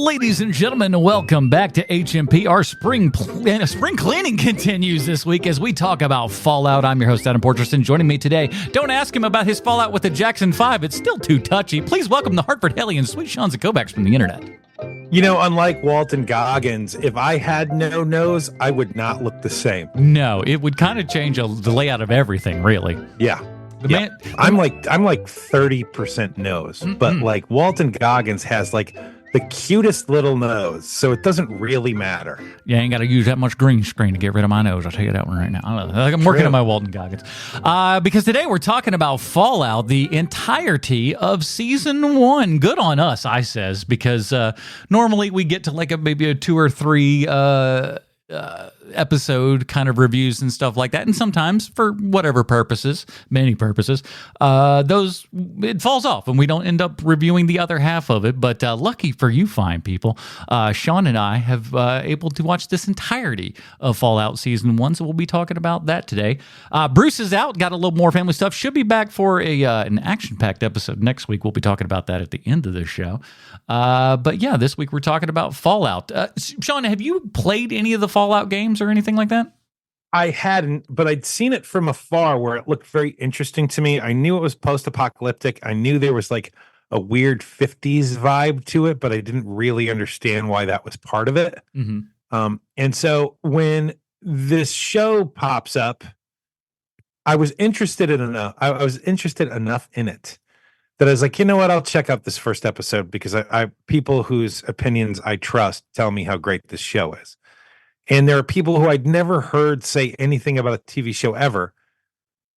Ladies and gentlemen, welcome back to HMP. Our spring cleaning continues this week as we talk about Fallout. I'm your host, Adam Porterson. Joining me today, don't ask him about his fallout with the Jackson 5. It's still too touchy. Please welcome the Hartford Hellions, Sweet Sean Zakovacs from the internet. You know, unlike Walton Goggins, if I had no nose, I would not look the same. No, it would kind of change the layout of everything, really. Yeah. I'm like 30% nose, but like Walton Goggins has like the cutest little nose, so it doesn't really matter. Yeah, I ain't got to use that much green screen to get rid of my nose. I'll tell you that one right now. I'm working on my Walton Goggins. Because today we're talking about Fallout, the entirety of Season 1. Good on us, I says, because normally we get to like maybe a 2 or 3 episode kind of reviews and stuff like that, and sometimes for whatever purposes, many purposes, it falls off and we don't end up reviewing the other half of it. But lucky for you fine people, Sean and I have able to watch this entirety of Fallout Season 1, so we'll be talking about that today. Bruce is out, got a little more family stuff, should be back for an action-packed episode next week. We'll be talking about that at the end of the show. But yeah, this week we're talking about Fallout. Sean, have you played any of the Fallout games or anything like that? I hadn't, but I'd seen it from afar where it looked very interesting to me. I knew it was post-apocalyptic. I knew there was like a weird 50s vibe to it, but I didn't really understand why that was part of it. Mm-hmm. And so when this show pops up, I was interested enough in it that I was like, you know what? I'll check out this first episode because I people whose opinions I trust tell me how great this show is. And there are people who I'd never heard say anything about a TV show ever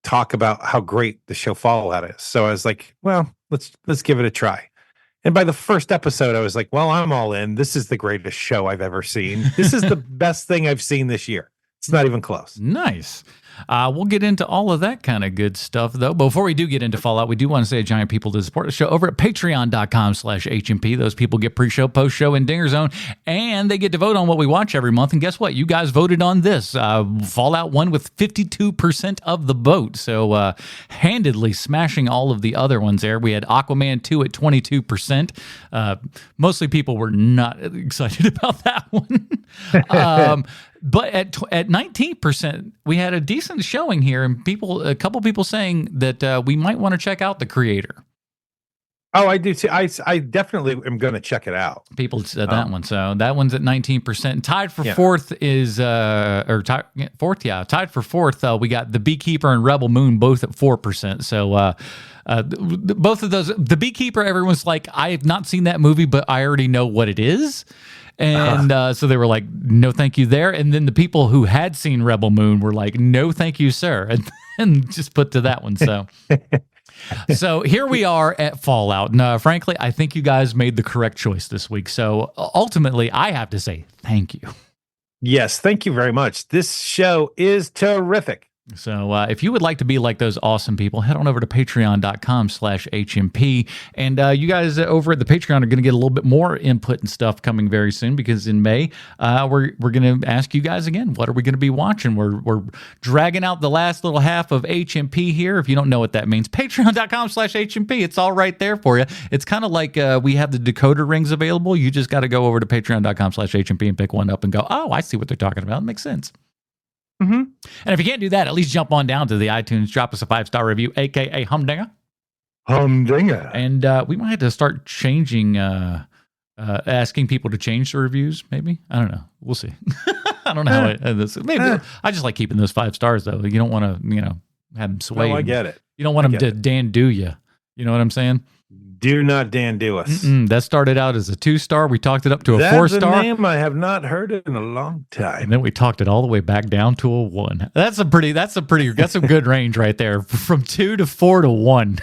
talk about how great the show Fallout is. So I was like, well, let's give it a try. And by the first episode, I was like, well, I'm all in. This is the greatest show I've ever seen. This is the best thing I've seen this year. It's not even close. Nice. We'll get into all of that kind of good stuff, though. Before we do get into Fallout, we do want to say a giant people to support the show over at patreon.com/HMP. Those people get pre-show, post-show, and Dinger Zone, and they get to vote on what we watch every month. And guess what? You guys voted on this. Fallout won with 52% of the vote, so handedly smashing all of the other ones there. We had Aquaman 2 at 22%. Mostly people were not excited about that one. But at 19%, we had a decent showing here, and a couple people saying that we might want to check out The Creator. Oh, I do too. I definitely am going to check it out. People said that one, so that one's at 19%. Tied for fourth is tied for fourth. We got The Beekeeper and Rebel Moon both at 4%. So both of those, The Beekeeper, everyone's like, I have not seen that movie, but I already know what it is. And so they were like, no, thank you there. And then the people who had seen Rebel Moon were like, no, thank you, sir. And just put to that one. So here we are at Fallout. And frankly, I think you guys made the correct choice this week. So ultimately, I have to say thank you. Yes, thank you very much. This show is terrific. So if you would like to be like those awesome people, head on over to patreon.com/HMP. And you guys over at the Patreon are going to get a little bit more input and stuff coming very soon, because in May, we're going to ask you guys again, what are we going to be watching? We're dragging out the last little half of HMP here. If you don't know what that means, patreon.com/HMP. It's all right there for you. It's kind of like we have the decoder rings available. You just got to go over to patreon.com/HMP and pick one up and go, oh, I see what they're talking about. It makes sense. Mm-hmm. And if you can't do that, at least jump on down to the iTunes, drop us a 5-star review, aka Humdinger. Humdinger. And we might have to start changing, asking people to change the reviews, maybe. I don't know. We'll see. I don't know how maybe I just like keeping those 5 stars, though. You don't want to, have them sway. No, I get it. You don't want them to Dan do you. You know what I'm saying? Do not Dan do us. That started out as a 2-star. We talked it up to a 4-star. That's a name I have not heard in a long time. And then we talked it all the way back down to a 1. That's a good range right there. From 2 to 4 to 1.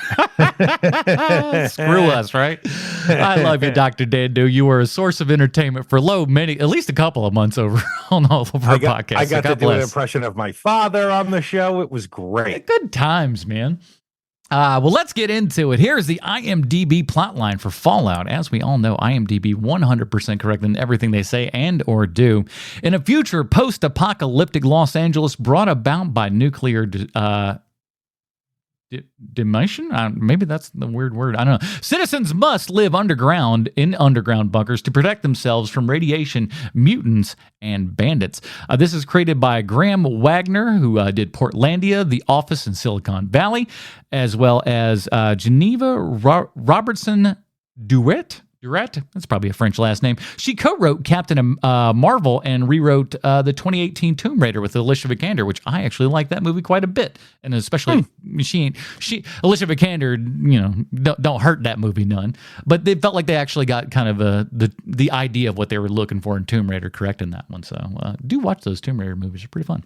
Screw us, right? I love you, Dr. Dandu. You were a source of entertainment for at least a couple of months over on all of our podcasts. I got to do an impression of my father on the show. It was great. Good times, man. Well, let's get into it. Here's the IMDb plotline for Fallout. As we all know, IMDb 100% correct in everything they say and or do. In a future post-apocalyptic Los Angeles brought about by nuclear Demation? Maybe that's the weird word. I don't know. Citizens must live underground in underground bunkers to protect themselves from radiation, mutants, and bandits. This is created by Graham Wagner, who did Portlandia, The Office, in Silicon Valley, as well as Geneva Robertson Duret. That's probably a French last name. She co-wrote Captain Marvel and rewrote the 2018 Tomb Raider with Alicia Vikander, which I actually like that movie quite a bit, and especially Alicia Vikander, don't hurt that movie none. But they felt like they actually got kind of the idea of what they were looking for in Tomb Raider correct in that one. So do watch those Tomb Raider movies; they're pretty fun.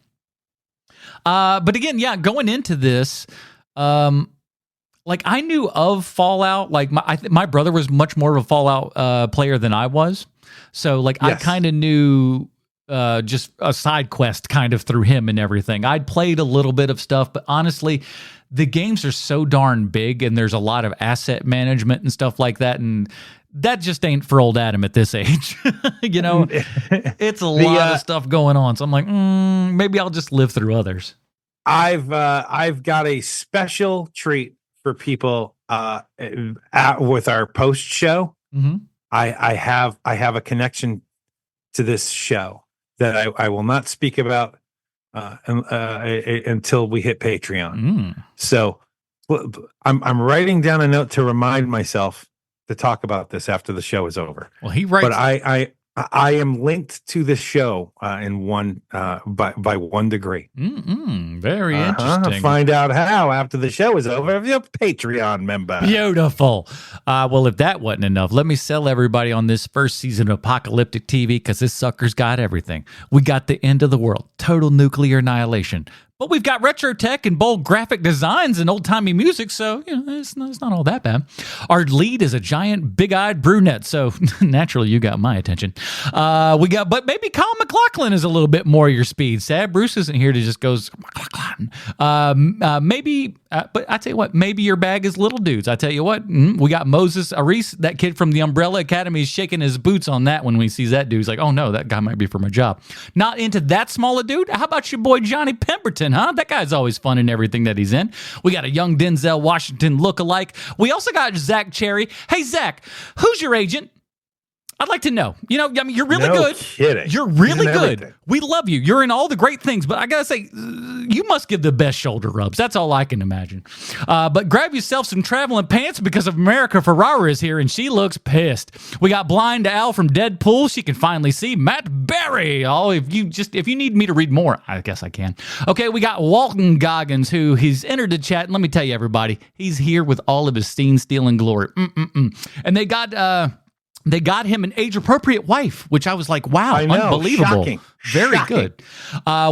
But again, going into this. Like I knew of Fallout, like my brother was much more of a Fallout player than I was. So like yes. I kind of knew just a side quest kind of through him and everything. I'd played a little bit of stuff, but honestly, the games are so darn big and there's a lot of asset management and stuff like that. And that just ain't for old Adam at this age. It's a lot of stuff going on. So I'm like, maybe I'll just live through others. I've got a special treat for people with our post show. Mm-hmm. I have a connection to this show that I will not speak about until we hit Patreon. So I'm writing down a note to remind myself to talk about this after the show is over. Well, he writes, but I am linked to this show in one by 1 degree. Very interesting. Find out how after the show is over if you're a Patreon member. Beautiful. Well, if that wasn't enough, let me sell everybody on this first season of Apocalyptic TV because this sucker's got everything. We got the end of the world, total nuclear annihilation. But we've got retro tech and bold graphic designs and old-timey music, so it's not all that bad. Our lead is a giant, big-eyed brunette, so naturally you got my attention. But maybe Colin McLaughlin is a little bit more your speed. Sad Bruce isn't here to just goes, maybe, but I tell you what, maybe your bag is little dudes. I tell you what, we got Moses Aris, that kid from the Umbrella Academy, is shaking his boots on that when he sees that dude. He's like, oh no, that guy might be for my job. Not into that small a dude? How about your boy Johnny Pemberton? Huh? That guy's always fun in everything that he's in. We got a young Denzel Washington look-alike. We also got Zach Cherry. Hey, Zach, who's your agent? I'd like to know. You're really good. Kidding. You're really good. We love you. You're in all the great things, but I gotta say, you must give the best shoulder rubs. That's all I can imagine. But grab yourself some traveling pants because of America Ferrara is here and she looks pissed. We got Blind Al from Deadpool. She can finally see Matt Berry. Oh, if you need me to read more, I guess I can. Okay, we got Walton Goggins, who he's entered the chat, and let me tell you, everybody, he's here with all of his scene-stealing glory. And they got him an age-appropriate wife, which I was like, wow, unbelievable. Shocking. Very good.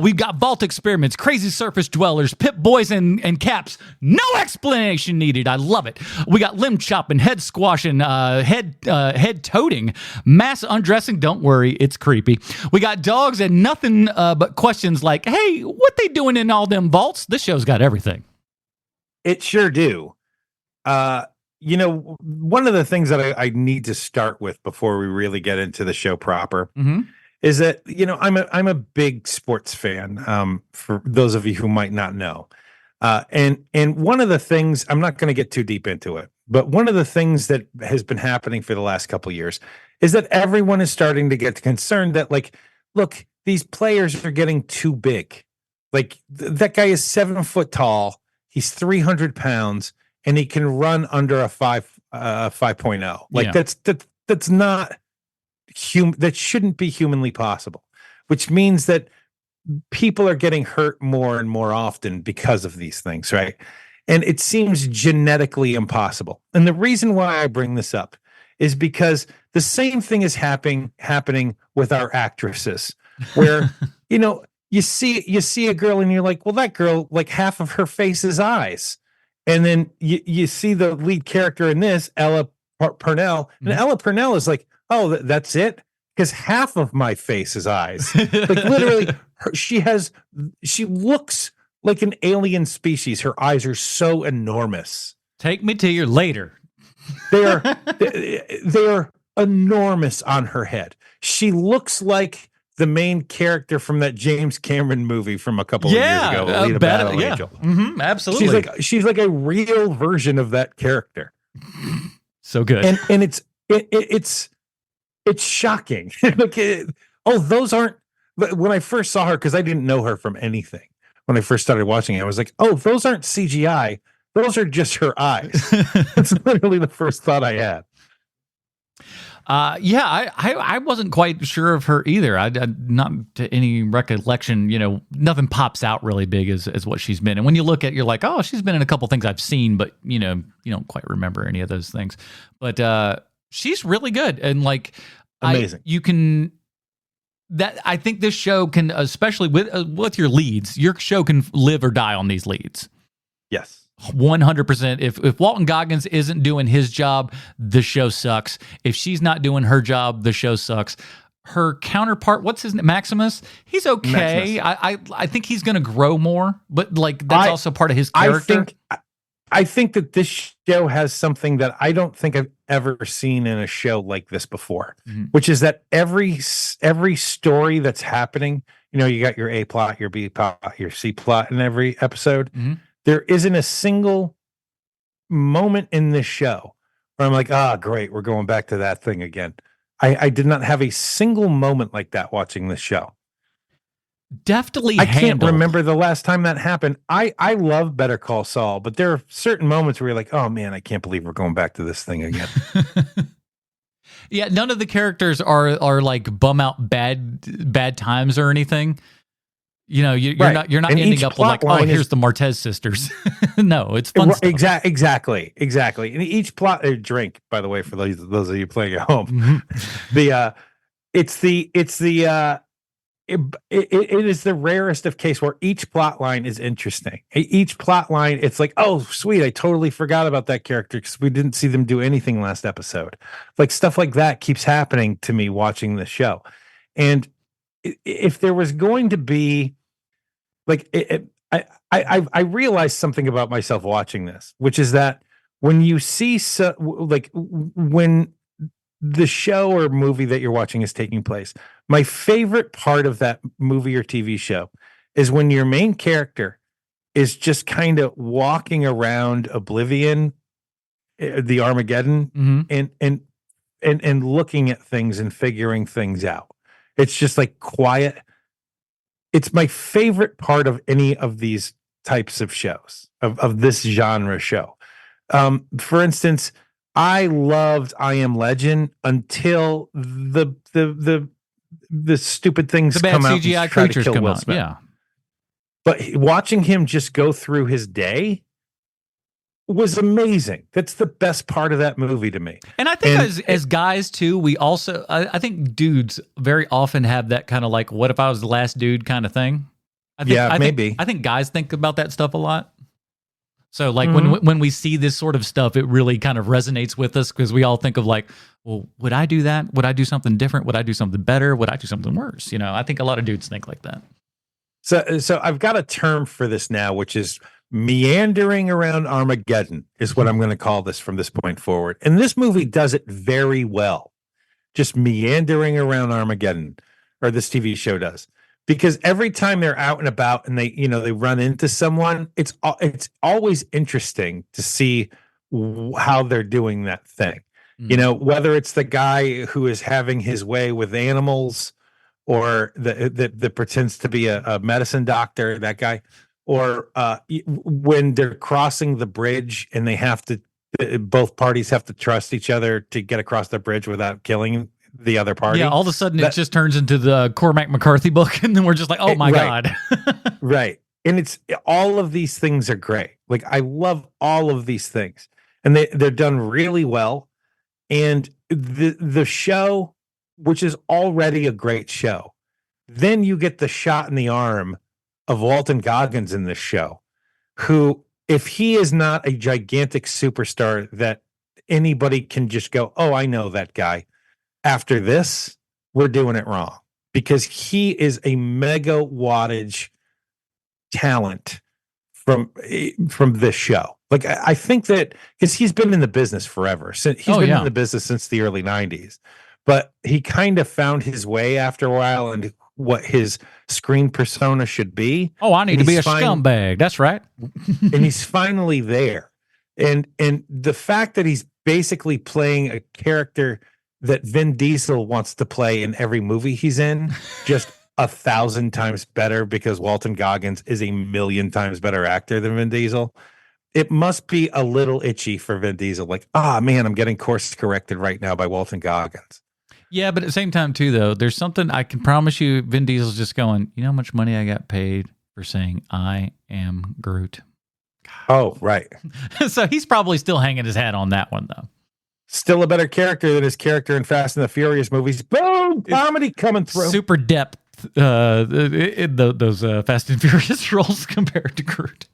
We've got Vault Experiments, Crazy Surface Dwellers, Pip Boys, and Caps. No explanation needed. I love it. We got limb chopping, head squashing, head toting, mass undressing. Don't worry, it's creepy. We got dogs and nothing but questions like, hey, what they doing in all them vaults? This show's got everything. It sure do. One of the things that I need to start with before we really get into the show proper is that, I'm a big sports fan, for those of you who might not know. And one of the things, I'm not going to get too deep into it, but one of the things that has been happening for the last couple of years is that everyone is starting to get concerned that, like, look, these players are getting too big. Like, that guy is 7 foot tall. He's 300 pounds. And he can run under a 5.0. Like that's not that shouldn't be humanly possible, which means that people are getting hurt more and more often because of these things, right? And it seems genetically impossible. And the reason why I bring this up is because the same thing is happening with our actresses, where you see a girl and you're like, well, that girl, like half of her face is eyes. And then you see the lead character in this, Ella Purnell, and Ella Purnell is like, oh, that's it? Because half of my face is eyes. Like literally, she looks like an alien species. Her eyes are so enormous. Take me to your later. They're enormous on her head. She looks like the main character from that James Cameron movie from a couple of years ago, Alita Battle Angel. Absolutely. She's like a real version of that character. So good. And it's shocking. Those aren't, when I first saw her, because I didn't know her from anything. When I first started watching it, I was like, oh, those aren't CGI. Those are just her eyes. That's literally the first thought I had. I wasn't quite sure of her either. I not to any recollection, nothing pops out really big as what she's been. And when you look at, you're like, oh, she's been in a couple things I've seen, but you don't quite remember any of those things. But she's really good and like amazing. I think this show can, especially with your leads, your show can live or die on these leads. Yes. 100%. If Walton Goggins isn't doing his job, the show sucks. If she's not doing her job, the show sucks. Her counterpart, what's his name? Maximus? He's okay. Maximus. I think he's going to grow more, but like that's also part of his character. I think that this show has something that I don't think I've ever seen in a show like this before, which is that every story that's happening, you got your A plot, your B plot, your C plot in every episode. There isn't a single moment in this show where I'm like, great, we're going back to that thing again. I did not have a single moment like that watching this show. Deftly I handled. Can't remember the last time that happened. I love Better Call Saul, but there are certain moments where you're like, oh man, I can't believe we're going back to this thing again. Yeah, none of the characters are like bum out bad times or anything. You're not ending up with like, oh, here's the Martez sisters. No, it's fun stuff. Exactly. And each plot, drink, by the way, for those of you playing at home, it is the rarest of case where each plot line is interesting. Each plot line, it's like, oh, sweet, I totally forgot about that character because we didn't see them do anything last episode. Like stuff like that keeps happening to me watching the show. And if there was going to be like, I realized something about myself watching this, which is that when you see when the show or movie that you're watching is taking place, my favorite part of that movie or TV show is when your main character is just kind of walking around Oblivion, the Armageddon, and looking at things and figuring things out. It's just like quiet. It's my favorite part of any of these types of shows, of this genre show. For instance, I loved I Am Legend until the stupid things the bad come out CGI and try creatures to kill come Will out. Smith. Yeah. But watching him just go through his day was amazing. That's the best part of that movie to me. And I think as guys too, we also I think dudes very often have that kind of like, what if I was the last dude kind of thing. Maybe. I think guys think about that stuff a lot. So like when we see this sort of stuff, it really kind of resonates with us because we all think of like, well, would I do that? Would I do something different? Would I do something better? Would I do something worse? I think a lot of dudes think like that. So I've got a term for this now, which is meandering around Armageddon is what I'm going to call this from this point forward. And this movie does it very well. Just meandering around Armageddon, or this TV show does. Because every time they're out and about and they run into someone, it's always interesting to see how they're doing that thing. Whether it's the guy who is having his way with animals, or that pretends to be a medicine doctor, that guy, or when they're crossing the bridge and they have to, both parties have to trust each other to get across the bridge without killing the other party. Yeah, all of a sudden it just turns into the Cormac McCarthy book, and then we're just like, oh my God. Right. And it's all of these things are great. Like I love all of these things. And they're done really well. And the show, which is already a great show, then you get the shot in the arm of Walton Goggins in this show, who, if he is not a gigantic superstar that anybody can just go, oh, I know that guy. After this, we're doing it wrong, because he is a mega wattage talent from this show. Like I think that because he's been in the business forever, since he's been in the business since the early 90s, but he kind of found his way after a while, and what his screen persona should be. Oh, I need And to be a he's scumbag. That's right. and he's finally there. And the fact that he's basically playing a character that Vin Diesel wants to play in every movie he's in, just 1,000 times better because Walton Goggins is a million times better actor than Vin Diesel. It must be a little itchy for Vin Diesel. Like, man, I'm getting course corrected right now by Walton Goggins. Yeah, but at the same time, too, though, there's something I can promise you Vin Diesel's just going, you know how much money I got paid for saying I am Groot? Oh, right. So he's probably still hanging his hat on that one, though. Still a better character than his character in Fast and the Furious movies. Boom! Comedy coming through. Super depth in those Fast and Furious roles compared to Groot.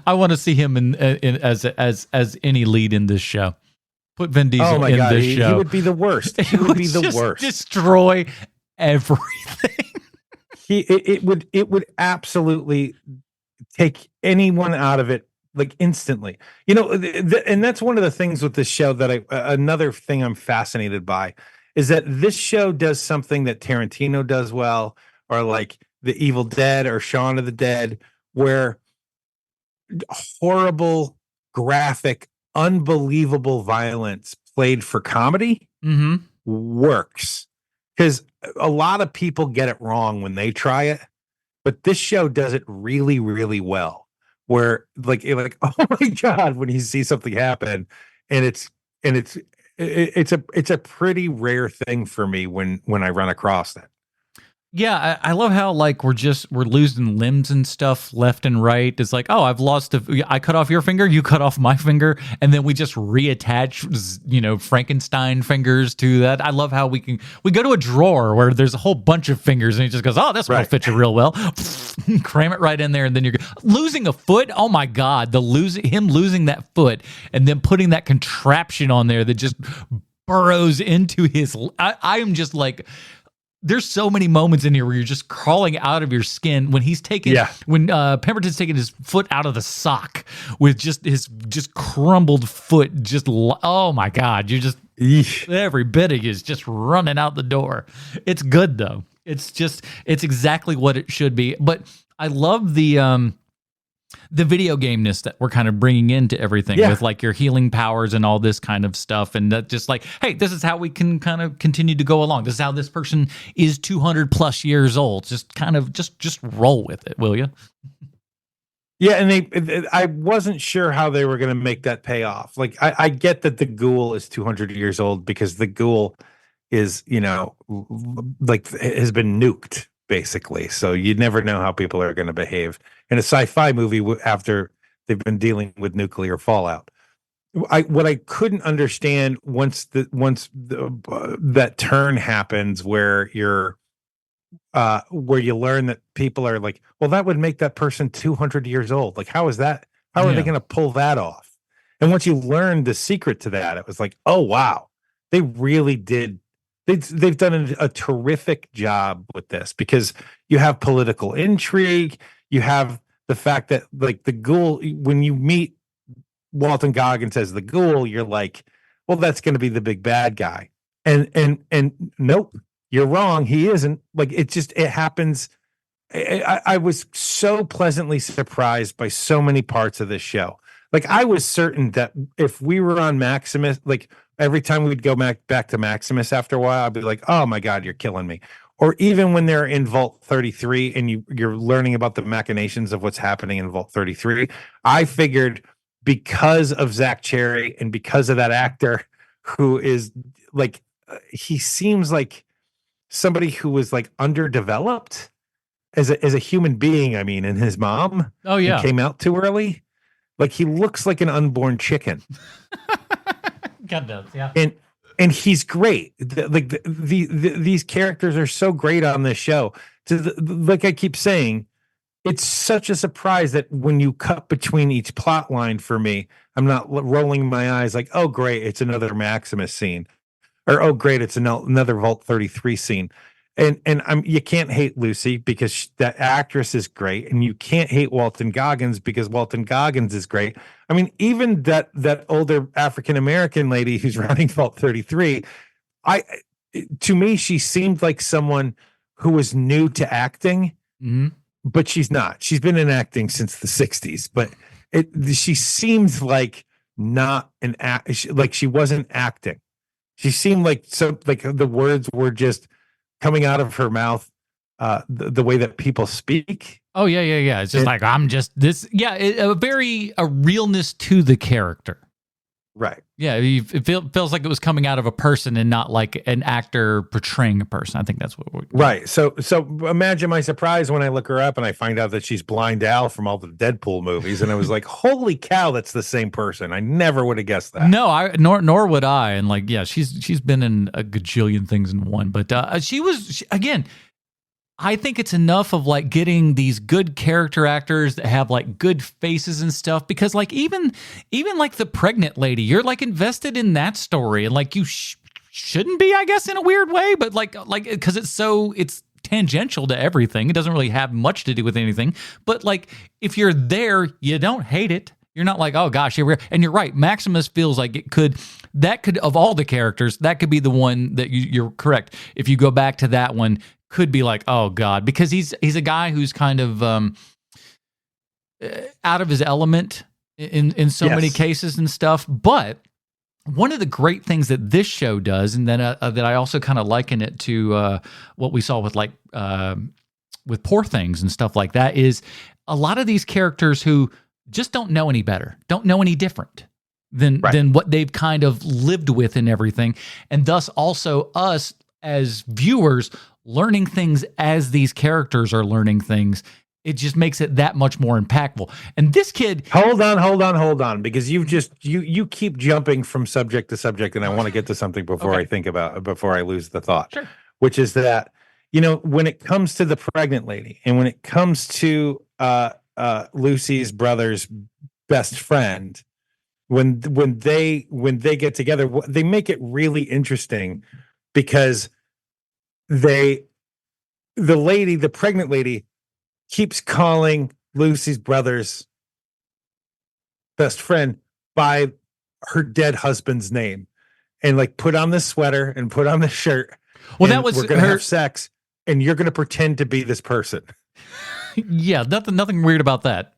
I want to see him in as any lead in this show. Put Vin Diesel in this show. He would be the worst. He would be the worst. Destroy everything. It would absolutely take anyone out of it like instantly. You know, and that's one of the things with this show that another thing I'm fascinated by is that this show does something that Tarantino does well, or like The Evil Dead or Shaun of the Dead, where horrible, graphic, unbelievable violence played for comedy works. Because a lot of people get it wrong when they try it, but this show does it really, really well. Where like oh my god, when you see something happen, and it's a pretty rare thing for me when I run across that. Yeah, I love how like we're losing limbs and stuff left and right. It's like, oh, I cut off your finger, you cut off my finger, and then we just reattach, Frankenstein fingers to that. I love how we go to a drawer where there's a whole bunch of fingers, and he just goes, oh, this will fit you real well. Cram it right in there, and then you're losing a foot. Oh my god, him losing that foot, and then putting that contraption on there that just burrows into his. I am just like. There's so many moments in here where you're just crawling out of your skin when when Pemberton's taking his foot out of the sock with just his crumbled foot. Oh my God. You're just, every bit of you is just running out the door. It's good though. It's exactly what it should be. But I love the video game-ness that we're kind of bringing into everything with like your healing powers and all this kind of stuff. And that just like, hey, this is how we can kind of continue to go along. This is how this person is 200 plus years old. Just kind of just roll with it, will you? Yeah. And I wasn't sure how they were going to make that pay off. Like I get that the ghoul is 200 years old because the ghoul is, like has been nuked basically. So you never know how people are going to behave in a sci-fi movie after they've been dealing with nuclear fallout. What I couldn't understand once that turn happens where you learn that people are like, well, that would make that person 200 years old. Like, how is that? How are they going to pull that off? And once you learn the secret to that, it was like, oh wow, they really did. They've done a terrific job with this because you have political intrigue. You have the fact that like the ghoul, when you meet Walton Goggins as the ghoul, you're like, well, that's going to be the big bad guy. And nope, you're wrong. He isn't. Like it happens. I was so pleasantly surprised by so many parts of this show. Like I was certain that if we were on Maximus, like every time we'd go back to Maximus after a while, I'd be like, oh my God, you're killing me. Or even when they're in Vault 33 and you're learning about the machinations of what's happening in Vault 33, I figured because of Zach Cherry and because of that actor who is like, he seems like somebody who was like underdeveloped as a human being. I mean, and his mom came out too early. Like he looks like an unborn chicken. God does, yeah. And he's great. These characters are so great on this show. Like I keep saying, it's such a surprise that when you cut between each plot line for me, I'm not rolling my eyes like, oh great, it's another Maximus scene, or oh great, it's another Vault 33 scene. And you can't hate Lucy because that actress is great, and you can't hate Walton Goggins because Walton Goggins is great. I mean, even that older African American lady who's running Vault 33, to me, she seemed like someone who was new to acting, but she's not. She's been in acting since the 60s, but she seemed like not an act, like she wasn't acting. She seemed like like the words were just coming out of her mouth, the way that people speak. Oh yeah. It's just like I'm just this. Yeah, a realness to the character. Right. Yeah, it feels like it was coming out of a person and not like an actor portraying a person. I think that's what. Right. So imagine my surprise when I look her up and I find out that she's Blind Al from all the Deadpool movies, and I was like, "Holy cow, that's the same person!" I never would have guessed that. No, nor would I. And like, yeah, she's been in a gajillion things in one, but again. I think it's enough of like getting these good character actors that have like good faces and stuff, because like even like the pregnant lady, you're like invested in that story, and like you shouldn't be, I guess, in a weird way, but like because it's tangential to everything. It doesn't really have much to do with anything, but like if you're there, you don't hate it. You're not like, oh gosh, here we are. And you're right. Maximus feels like that could of all the characters, that could be the one that you're correct. If you go back to that one, could be like, oh God, because he's a guy who's kind of out of his element in so many cases and stuff. But one of the great things that this show does, and then that I also kind of liken it to what we saw with like with Poor Things and stuff like that, is a lot of these characters who just don't know any better, don't know any different than what they've kind of lived with and everything, and thus also us as viewers learning things as these characters are learning things. It just makes it that much more impactful. And this kid, hold on, because you keep jumping from subject to subject, and I want to get to something before I think about before I lose the thought. Sure. Which is that, when it comes to the pregnant lady, and when it comes to Lucy's brother's best friend, when they get together, they make it really interesting, because the pregnant lady keeps calling Lucy's brother's best friend by her dead husband's name, and like, put on this sweater and put on this shirt. Well, that was we're gonna have sex, and you're gonna pretend to be this person. Yeah, nothing weird about that.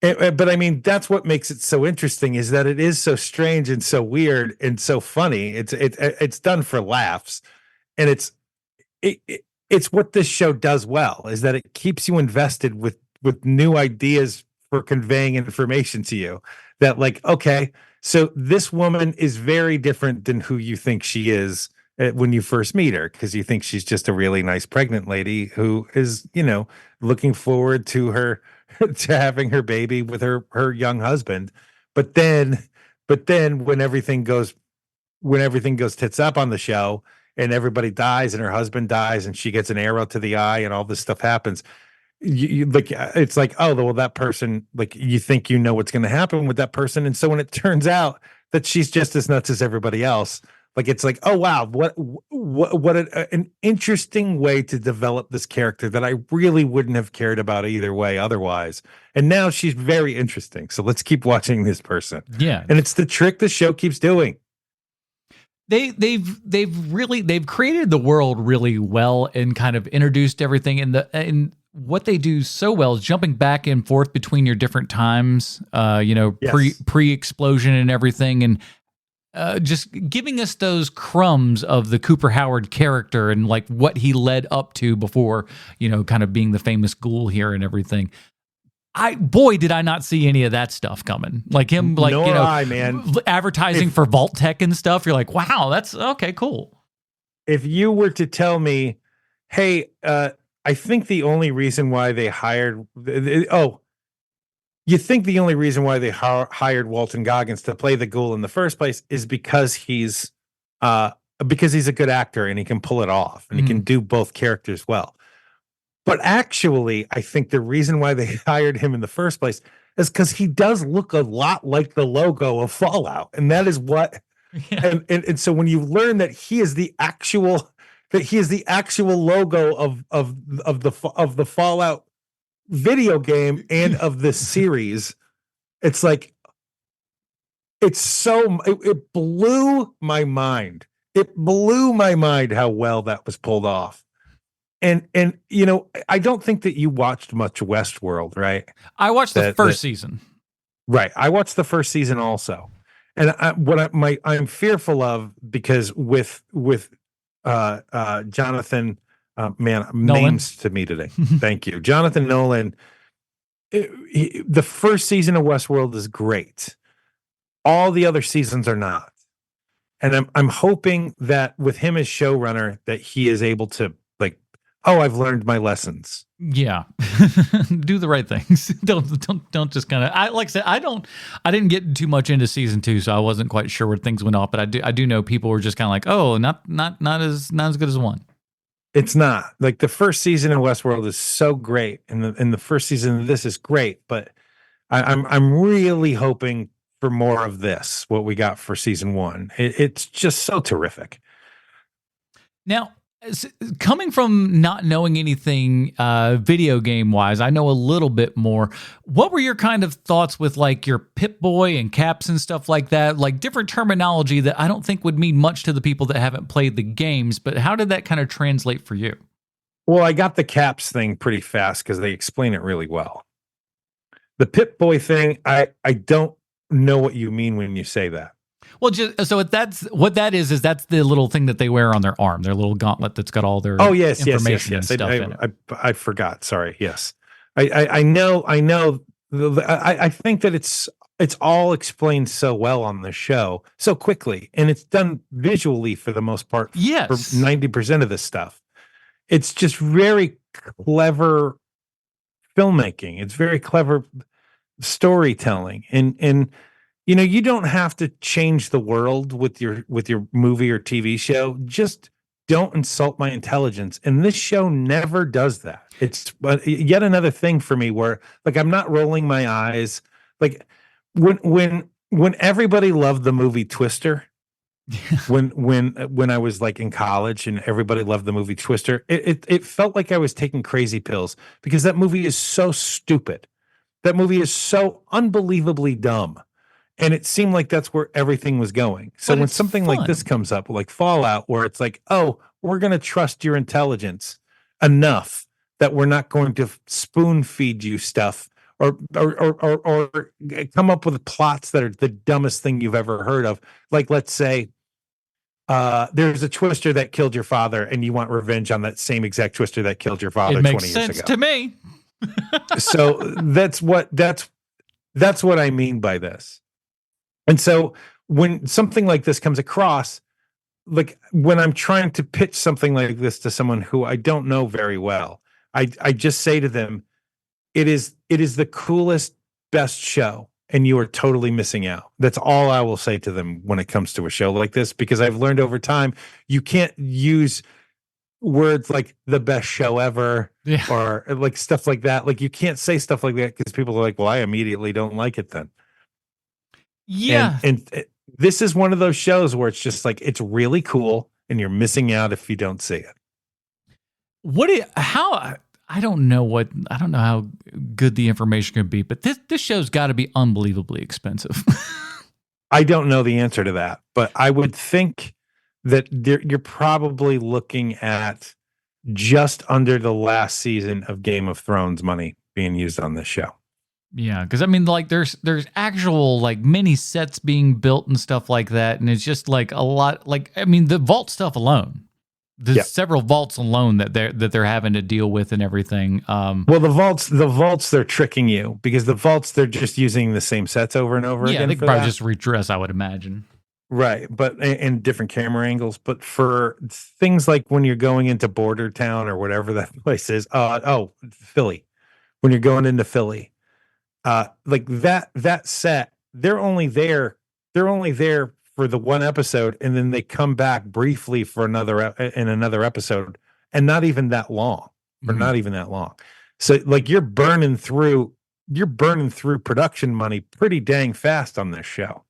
But I mean, that's what makes it so interesting, is that it is so strange and so weird and so funny. It's done for laughs, and it's what this show does well, is that it keeps you invested with new ideas for conveying information to you, that like, okay, so this woman is very different than who you think she is when you first meet her, because you think she's just a really nice pregnant lady who is, looking forward to her to having her baby with her young husband. But then when everything goes tits up on the show, and everybody dies, and her husband dies, and she gets an arrow to the eye, and all this stuff happens, you like, it's like, oh well, that person, like, you think you know what's going to happen with that person, and so when it turns out that she's just as nuts as everybody else, like, it's like, oh wow, what an interesting way to develop this character that I really wouldn't have cared about either way otherwise, and now she's very interesting. So let's keep watching this person. Yeah, and it's the trick the show keeps doing. They've created the world really well and kind of introduced everything, and what they do so well is jumping back and forth between your different times, pre-explosion and everything, and just giving us those crumbs of the Cooper Howard character and like what he led up to before, kind of being the famous ghoul here and everything. Did I not see any of that stuff coming. Like him, like, man, advertising for Vault-Tec and stuff. You're like, wow, that's okay, cool. If you were to tell me, hey, I think the only reason why they hired, you think the only reason why they hired Walton Goggins to play the ghoul in the first place is because he's a good actor and he can pull it off and he can do both characters well. But actually, I think the reason why they hired him in the first place is because he does look a lot like the logo of Fallout, and that is what. Yeah. And so when you learn that he is the actual logo of the Fallout video game and of this series, it's like, it blew my mind. It blew my mind how well that was pulled off. And you know, I don't think that you watched much Westworld, right? I watched the That first season. right. I watched the first season also. And I'm fearful of, because with Jonathan, man, Nolan. names to me today. Thank you. Jonathan Nolan. The first season of Westworld is great. All the other seasons are not. And I'm hoping that with him as showrunner, that he is able to, like, oh, I've learned my lessons. Yeah. Do the right things. Don't just kind of, I like I said, I didn't get too much into season 2, so I wasn't quite sure where things went off, but I do know people were just kind of like, oh, not as good as 1. It's not. Like, the first season of Westworld is so great, and the first season of this is great, but I'm really hoping for more of this, what we got for season 1. It's just so terrific. Now, coming from not knowing anything video game wise, I know a little bit more. What were your kind of thoughts with like your Pip-Boy and caps and stuff like that? Like different terminology that I don't think would mean much to the people that haven't played the games, but how did that kind of translate for you? Well, I got the caps thing pretty fast because they explain it really well. The Pip-Boy thing, I don't know what you mean when you say that. Well, just so that's what that is that's the little thing that they wear on their arm, their little gauntlet that's got all their information and stuff in it. I forgot. Sorry. Yes, I know. I think that it's all explained so well on the show so quickly, and it's done visually for the most part. Yes, for 90% of this stuff, it's just very clever filmmaking. It's very clever storytelling, and you know, you don't have to change the world with your movie or TV show. Just don't insult my intelligence. And this show never does that. It's yet another thing for me where, like, I'm not rolling my eyes. Like, when everybody loved the movie Twister, when I was like in college and everybody loved the movie Twister, it felt like I was taking crazy pills, because that movie is so stupid. That movie is so unbelievably dumb. And it seemed like that's where everything was going. So But when it's something fun. like this comes up, like Fallout, where it's like, oh, we're going to trust your intelligence enough that we're not going to spoon feed you stuff or come up with plots that are the dumbest thing you've ever heard of. Like, let's say there's a Twister that killed your father, and you want revenge on that same exact Twister that killed your father It 20 makes years sense ago. to me. So that's what I mean by this. And so when something like this comes across, like when I'm trying to pitch something like this to someone who I don't know very well, I just say to them, it is the coolest, best show, and you are totally missing out. That's all I will say to them when it comes to a show like this, because I've learned over time, you can't use words like the best show ever, Yeah. or like stuff like that. Like, you can't say stuff like that, because people are like, well, I immediately don't like it then. Yeah. And this is one of those shows where it's just like, it's really cool, and you're missing out if you don't see it. I don't know how good the information can be, but this show's got to be unbelievably expensive. I don't know the answer to that, but I would think that you're probably looking at just under the last season of Game of Thrones money being used on this show. Yeah, because I mean, like, there's actual like mini sets being built and stuff like that, and it's just like a lot. Like, I mean, the vault stuff alone, there's several vaults alone that they're having to deal with and everything. Well, the vaults, they're tricking you, because the vaults, they're just using the same sets over and over again. Yeah, they could probably just redress, I would imagine. Right, but in different camera angles. But for things like when you're going into Border Town or whatever that place is, Philly, when you're going into Philly. Like that set, they're only there for the one episode, and then they come back briefly for another episode, and not even that long, not even that long. So like, you're burning through production money pretty dang fast on this show.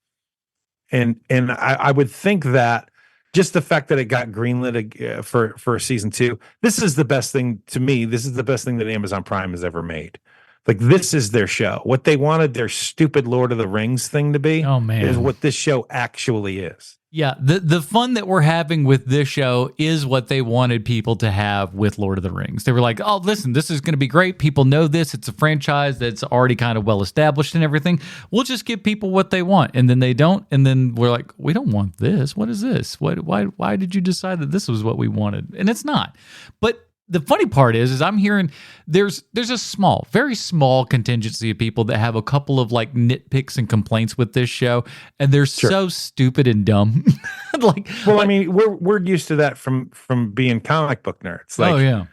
And I would think that just the fact that it got greenlit for season 2, this is the best thing to me. This is the best thing that Amazon Prime has ever made. Like, this is their show. What they wanted their stupid Lord of the Rings thing to be, oh man, is what this show actually is. Yeah, the fun that we're having with this show is what they wanted people to have with Lord of the Rings. They were like, "Oh, listen, this is going to be great. People know this. It's a franchise that's already kind of well established and everything. We'll just give people what they want." And then they don't, and then we're like, "We don't want this. What is this? Why did you decide that this was what we wanted?" And it's not. But the funny part is I'm hearing there's a small, very small contingency of people that have a couple of like nitpicks and complaints with this show, and they're so stupid and dumb. I mean, we're used to that from being comic book nerds. Like, oh yeah,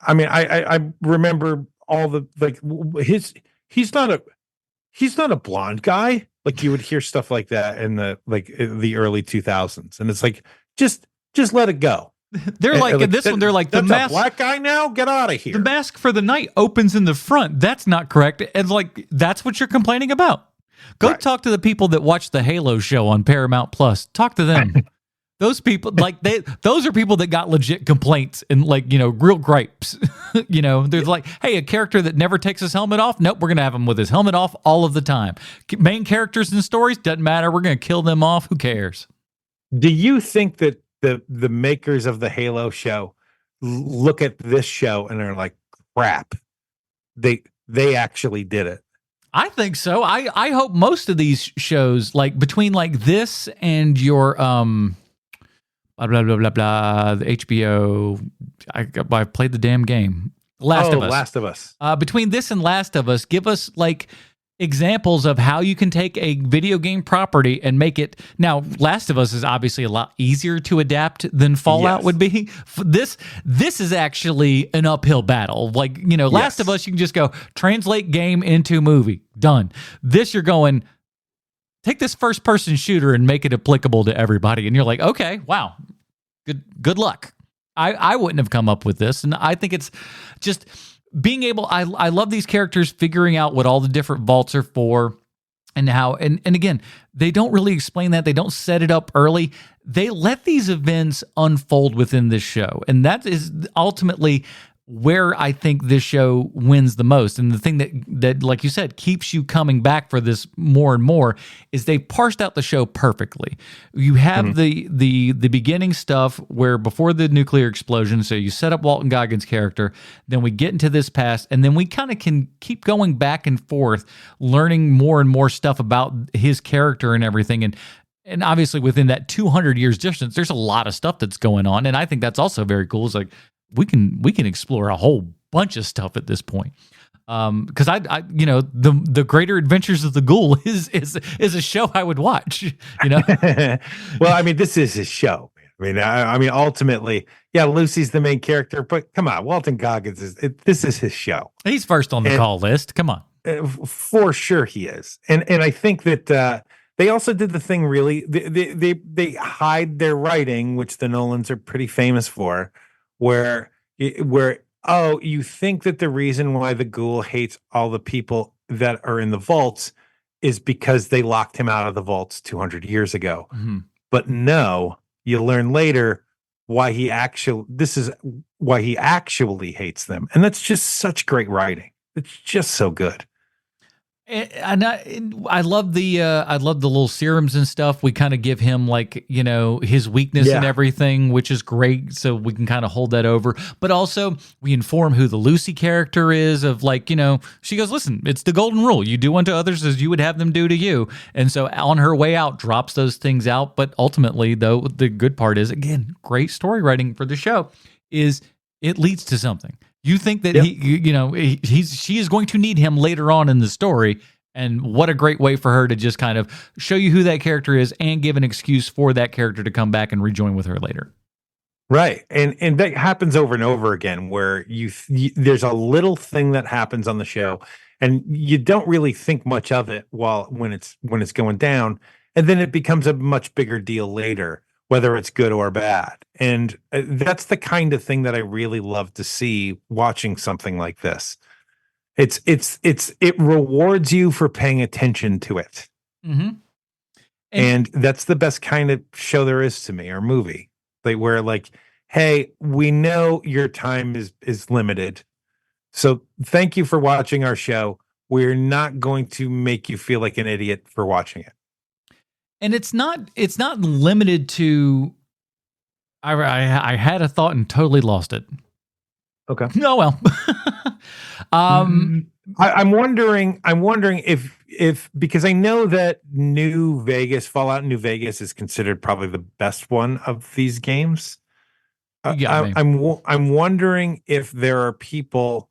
I mean, I remember all the like he's not a blonde guy. Like you would hear stuff like that in the early 2000s, and it's like just let it go. They're like in this one. They're like, the that's mask, a black guy now. Get out of here. the mask for the night opens in the front. That's not correct. And like, that's what you're complaining about. Go talk to the people that watch the Halo show on Paramount Plus. Talk to them. Those people, like those are people that got legit complaints and like, real gripes. There's like, hey, a character that never takes his helmet off. Nope, we're gonna have him with his helmet off all of the time. Main characters in stories doesn't matter. We're gonna kill them off. Who cares? Do you think that the makers of the Halo show look at this show and are like, crap, they actually did it? I think so. I hope most of these shows, like between like this and your blah blah blah blah blah, the HBO, I played the damn game. Last of Us. Between this and Last of Us, give us like examples of how you can take a video game property and make it. Now, Last of Us is obviously a lot easier to adapt than Fallout would be. This is actually an uphill battle. Like, Last of Us, you can just go translate game into movie. Done. This, you're going, take this first person shooter and make it applicable to everybody. And you're like, okay, wow, good luck. I wouldn't have come up with this. And I think it's just being able, I love these characters figuring out what all the different vaults are for and how, and again, they don't really explain that. They don't set it up early. They let these events unfold within this show. And that is ultimately where I think this show wins the most. And the thing that, like you said, keeps you coming back for this more and more is they parsed out the show perfectly. You have the beginning stuff where before the nuclear explosion, so you set up Walton Goggins' character, then we get into this past, and then we kind of can keep going back and forth, learning more and more stuff about his character and everything. And obviously within that 200 years distance, there's a lot of stuff that's going on. And I think that's also very cool. It's like, we can explore a whole bunch of stuff at this point. Because I the Greater Adventures of the Ghoul is a show I would watch. Well, I mean, this is his show. I mean, ultimately, yeah, Lucy's the main character, but come on, Walton Goggins this is his show. He's first on the call list. Come on, for sure he is, and I think that they also did the thing really. They hide their writing, which the Nolans are pretty famous for. Where you think that the reason why the ghoul hates all the people that are in the vaults is because they locked him out of the vaults 200 years ago. Mm-hmm. But no, you learn later why he actually hates them. And that's just such great writing. It's just so good. And I love the little serums and stuff. We kind of give him like, his weakness and everything, which is great. So we can kind of hold that over. But also we inform who the Lucy character is of like, she goes, listen, it's the golden rule. You do unto others as you would have them do to you. And so on her way out, drops those things out. But ultimately, though, the good part is, again, great story writing for the show is it leads to something. You think that she is going to need him later on in the story, and what a great way for her to just kind of show you who that character is and give an excuse for that character to come back and rejoin with her later. Right, and that happens over and over again, where there's a little thing that happens on the show, and you don't really think much of it when it's going down, and then it becomes a much bigger deal later, whether it's good or bad. And that's the kind of thing that I really love to see watching something like this. It rewards you for paying attention to it. Mm-hmm. And that's the best kind of show there is to me, or movie. Where like, hey, we know your time is limited. So thank you for watching our show. We're not going to make you feel like an idiot for watching it. And it's not limited to. I had a thought and totally lost it. Okay. Oh well. I'm wondering if because I know that Fallout New Vegas is considered probably the best one of these games. I'm wondering if there are people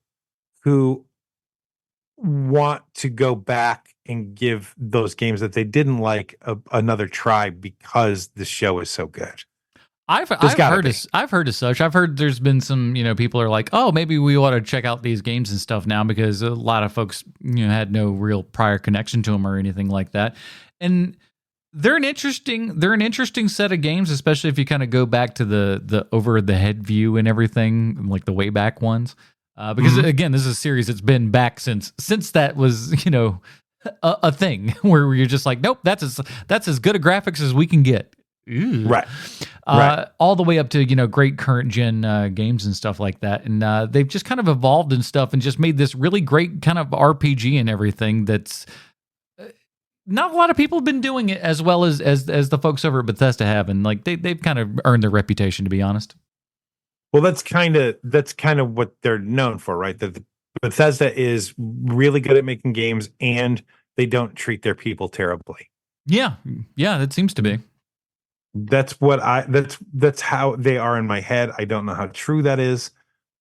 who want to go back and give those games that they didn't like another try because the show is so good. I've heard as such. I've heard there's been some, people are like, oh, maybe we ought to check out these games and stuff now because a lot of folks, had no real prior connection to them or anything like that. And they're an interesting set of games, especially if you kind of go back to the over the head view and everything, like the way back ones. Because again, this is a series that's been back since that was, a thing where you're just like, nope, that's as good a graphics as we can get. Ooh. Right. All the way up to, great current gen games and stuff like that. And they've just kind of evolved and stuff and just made this really great kind of RPG and everything that's not a lot of people have been doing it as well as the folks over at Bethesda have. And like they've kind of earned their reputation, to be honest. Well, that's kind of what they're known for, right? That Bethesda is really good at making games and they don't treat their people terribly. Yeah, that seems to be. That's how they are in my head. I don't know how true that is,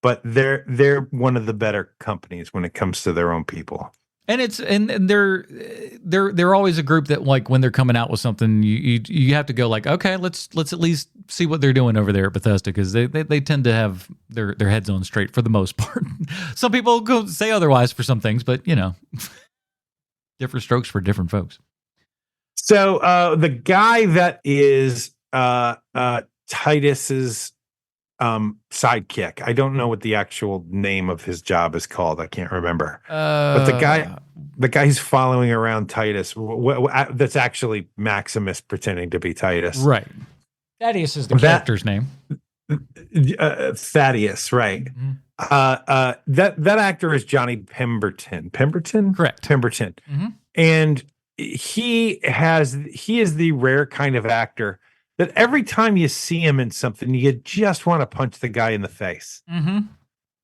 but they're one of the better companies when it comes to their own people. And they're always a group that, like, when they're coming out with something, you have to go like, okay, let's at least see what they're doing over there at Bethesda, because they tend to have their heads on straight for the most part. Some people go say otherwise for some things, but different strokes for different folks. So the guy that is Titus's sidekick, I don't know what the actual name of his job is called. I can't remember. But the guy who's following around Titus, that's actually Maximus pretending to be Titus. Right. Thaddeus is the character's name. Thaddeus, right. Mm-hmm. That actor is Johnny Pemberton. Pemberton? Correct. Pemberton. Mm-hmm. And he is the rare kind of actor that every time you see him in something, you just want to punch the guy in the face. Mm-hmm.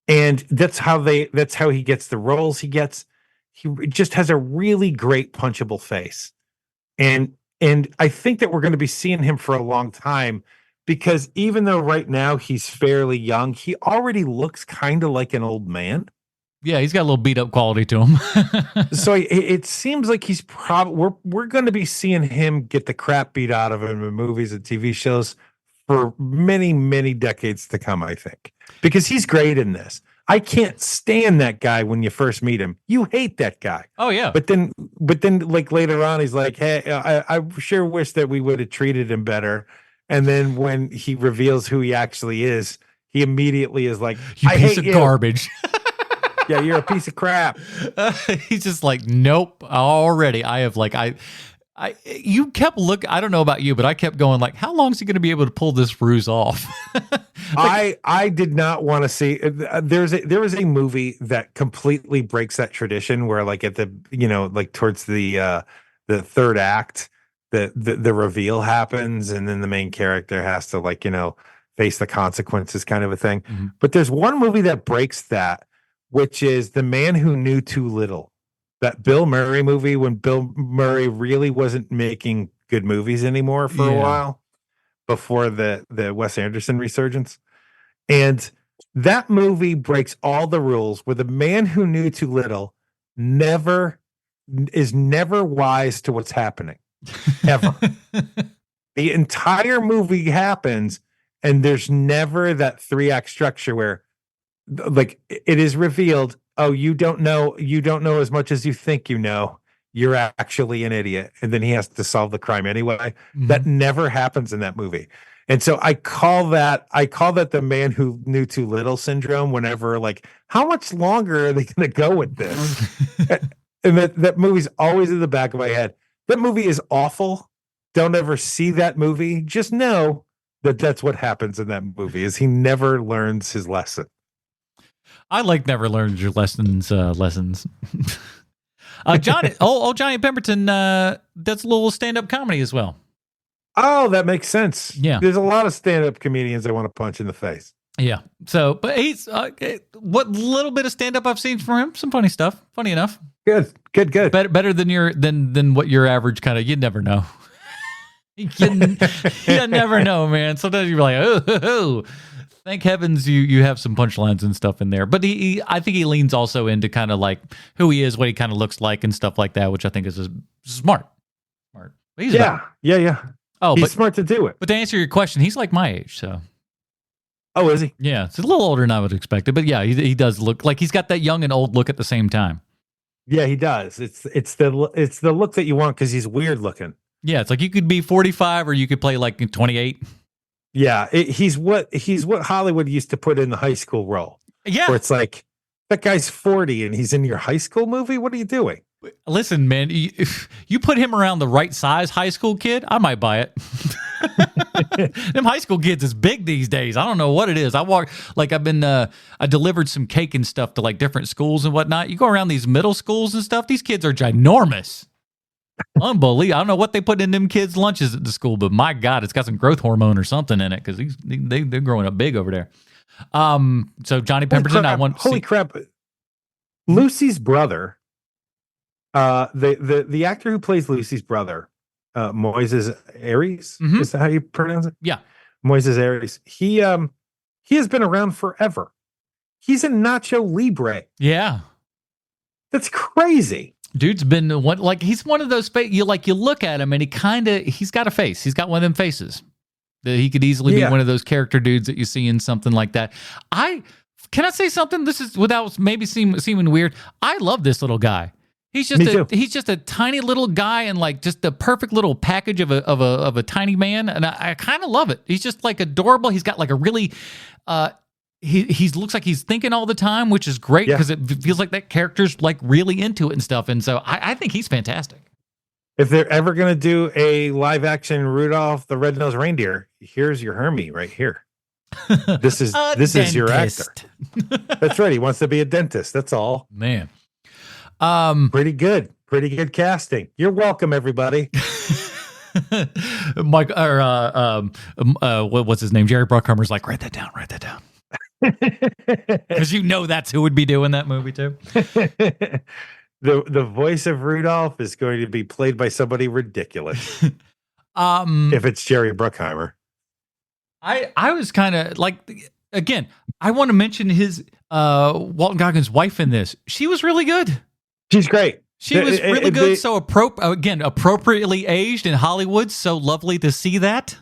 And that's how he gets the roles he gets. He just has a really great punchable face. And I think that we're going to be seeing him for a long time, because even though right now he's fairly young, he already looks kind of like an old man. Yeah, he's got a little beat up quality to him. So it seems like he's we're going to be seeing him get the crap beat out of him in movies and TV shows for many, many decades to come, I think, because he's great in this. I can't stand that guy when you first meet him. You hate that guy. Oh yeah. But then like later on, he's like, hey, I sure wish that we would have treated him better. And then when he reveals who he actually is, he immediately is like, you piece of garbage. Yeah, you're a piece of crap. He's just like, nope. Already, you kept looking. I don't know about you, but I kept going like, how long is he going to be able to pull this ruse off? I did not want to see. There was a movie that completely breaks that tradition, where like at the like towards the third act, the reveal happens, and then the main character has to face the consequences, kind of a thing. Mm-hmm. But there's one movie that breaks that, which is The Man Who Knew Too Little. That Bill Murray movie, when Bill Murray really wasn't making good movies anymore for a while, before the Wes Anderson resurgence. And that movie breaks all the rules, where the man who knew too little is never wise to what's happening. Ever. The entire movie happens, and there's never that 3-act structure where, like, it is revealed, oh, you don't know as much as you think you know. You're actually an idiot. And then he has to solve the crime anyway. Mm-hmm. That never happens in that movie. And so I call that the man who knew too little syndrome, whenever, like, how much longer are they going to go with this? And that movie's always in the back of my head. That movie is awful. Don't ever see that movie. Just know that that's what happens in that movie, is he never learns his lesson. I like never learned your lessons. Johnny Pemberton does a little stand-up comedy as well. Oh, that makes sense. Yeah. There's a lot of stand-up comedians I want to punch in the face. Yeah. So, but he's what little bit of stand-up I've seen from him, some funny stuff. Funny enough. Good. Better than what your average kind of. You never know. you never know, man. Sometimes you're like, oh. Thank heavens you have some punchlines and stuff in there. But I think he leans also into kind of like who he is, what he kind of looks like, and stuff like that, which I think is smart. But he's yeah. Oh, he's smart to do it. But to answer your question, he's like my age, so. Oh, is he? Yeah, it's a little older than I would expect it, but yeah, he does look like he's got that young and old look at the same time. Yeah, he does. It's the look that you want because he's weird looking. Yeah, it's like you could be 45 or you could play like 28. Yeah, he's what Hollywood used to put in the high school role. Yeah, where it's like that guy's 40 and he's in your high school movie. What are you doing? Listen, man, if you put him around the right size high school kid, I might buy it. Them high school kids is big these days. I don't know what it is. I delivered some cake and stuff to like different schools and whatnot. You go around these middle schools and stuff, these kids are ginormous. Unbelievable. I don't know what they put in them kids' lunches at the school, but my God, it's got some growth hormone or something in it because they're growing up big over there. So Johnny Pemberton, holy crap. Lucy's brother, the actor who plays Lucy's brother, Moises Arias, is that how you pronounce it? Yeah. Moises Arias. He has been around forever. He's in Nacho Libre. Yeah. That's crazy. Dude's been he's one of those you look at him and he's got a face. He's got one of them faces that he could easily be one of those character dudes that you see in something like that. Can I say something? This is without maybe seeming weird. I love this little guy. He's just a tiny little guy and like just the perfect little package of a tiny man, and I kind of love it. He's just like adorable. He's got like a really he looks like he's thinking all the time, which is great because it feels like that character's like really into it and stuff. And so I think he's fantastic. If they're ever going to do a live action Rudolph the Red-Nosed Reindeer, here's your Hermie right here. This is your actor. That's right. He wants to be a dentist. That's all. Man. Pretty good casting. You're welcome, everybody. Mike what's his name? Jerry Bruckheimer's like, write that down. Because that's who would be doing that movie too. The voice of Rudolph is going to be played by somebody ridiculous. If it's Jerry Bruckheimer. I was kind of like, again, I want to mention his Walton Goggins' wife in this. She was really good. She's great. She was really good. So appropriately aged in Hollywood. So lovely to see that.